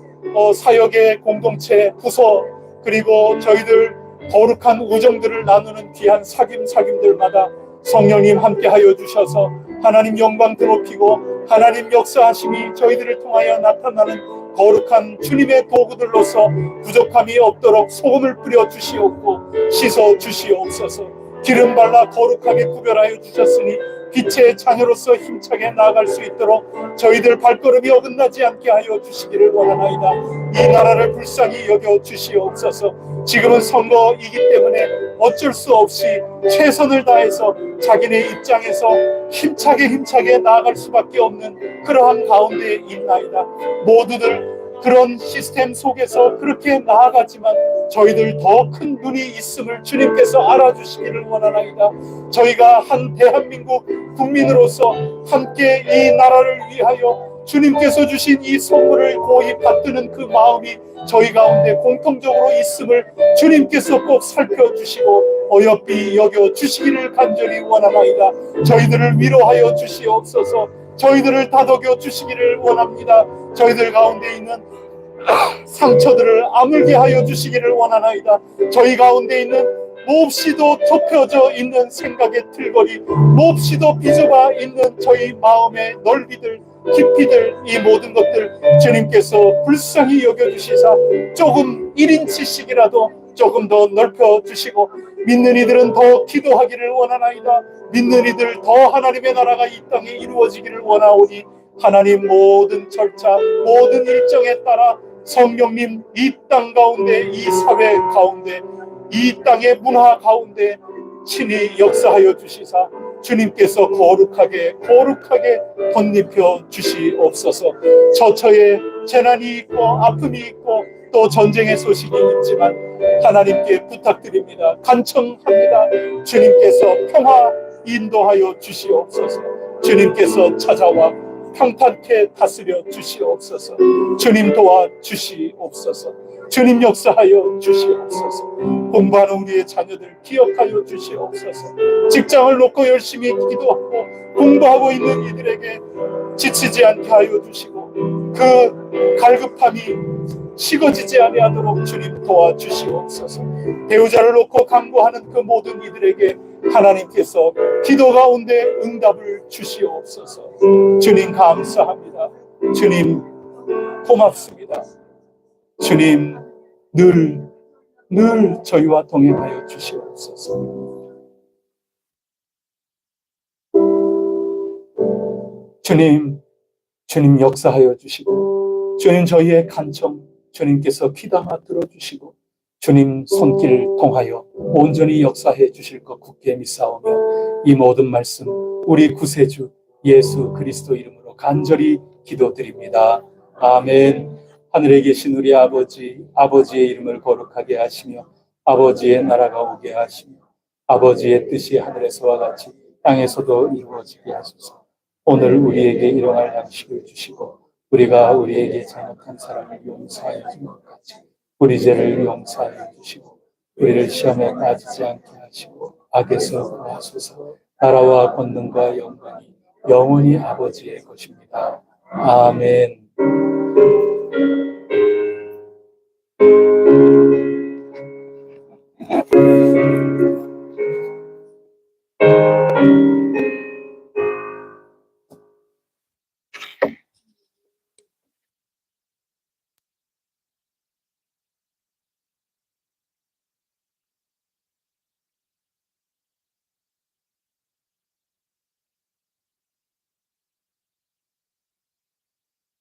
사역의 공동체 부서 그리고 저희들 거룩한 우정들을 나누는 귀한 사귐들마다 성령님 함께하여 주셔서 하나님 영광 드높이고 하나님 역사하심이 저희들을 통하여 나타나는 거룩한 주님의 도구들로서 부족함이 없도록 소금을 뿌려 주시옵고 씻어 주시옵소서. 기름 발라 거룩하게 구별하여 주셨으니 빛의 자녀로서 힘차게 나아갈 수 있도록 저희들 발걸음이 어긋나지 않게 하여 주시기를 원하나이다. 이 나라를 불쌍히 여겨 주시옵소서. 지금은 선거이기 때문에 어쩔 수 없이 최선을 다해서 자기네 입장에서 힘차게 나아갈 수밖에 없는 그러한 가운데 있나이다. 모두들 그런 시스템 속에서 그렇게 나아가지만 저희들 더 큰 눈이 있음을 주님께서 알아주시기를 원하나이다. 저희가 한 대한민국 국민으로서 함께 이 나라를 위하여 주님께서 주신 이 선물을 고이 받드는 그 마음이 저희 가운데 공통적으로 있음을 주님께서 꼭 살펴주시고 어여삐 여겨주시기를 간절히 원하나이다. 저희들을 위로하여 주시옵소서. 저희들을 다독여 주시기를 원합니다. 저희들 가운데 있는 상처들을 아물게 하여 주시기를 원하나이다. 저희 가운데 있는 몹시도 좁혀져 있는 생각의 틀거리, 몹시도 삐져봐 있는 저희 마음의 넓이들, 깊이들, 이 모든 것들 주님께서 불쌍히 여겨주시사 조금 1인치씩이라도 조금 더 넓혀주시고 믿는 이들은 더 기도하기를 원하나이다. 믿는 이들 더 하나님의 나라가 이 땅에 이루어지기를 원하오니 하나님 모든 절차, 모든 일정에 따라 성령님 이 땅 가운데, 이 사회 가운데, 이 땅의 문화 가운데 친히 역사하여 주시사 주님께서 거룩하게 덧입혀 주시옵소서. 처처에 재난이 있고 아픔이 있고 또 전쟁의 소식이 있지만 하나님께 부탁드립니다. 간청합니다. 주님께서 평화 인도하여 주시옵소서. 주님께서 찾아와 평탄케 다스려 주시옵소서. 주님 도와 주시옵소서. 주님 역사하여 주시옵소서. 공부하는 우리의 자녀들 기억하여 주시옵소서. 직장을 놓고 열심히 기도하고 공부하고 있는 이들에게 지치지 않게 하여 주시고 그 갈급함이 식어지지 아니하도록 주님 도와주시옵소서. 배우자를 놓고 간구하는 그 모든 이들에게 하나님께서 기도 가운데 응답을 주시옵소서. 주님 감사합니다. 주님 고맙습니다. 주님 늘 저희와 동행하여 주시옵소서. 주님 역사하여 주시고 주님 저희의 간청 주님께서 귀담아 들어주시고 주님 손길 통하여 온전히 역사해 주실 것 굳게 믿사오며 이 모든 말씀 우리 구세주 예수 그리스도 이름으로 간절히 기도드립니다. 아멘. 하늘에 계신 우리 아버지의 이름을 거룩하게 하시며 아버지의 나라가 오게 하시며 아버지의 뜻이 하늘에서와 같이 땅에서도 이루어지게 하소서. 오늘 우리에게 일용할 양식을 주시고 우리가 우리에게 잘못한 사람을 용서하여 준 것 같이 우리 죄를 용서하여 주시고 우리를 시험에 빠지지 않게 하시고 악에서 구하소서. 나라와 권능과 영광이 영원히 아버지의 것입니다. 아멘.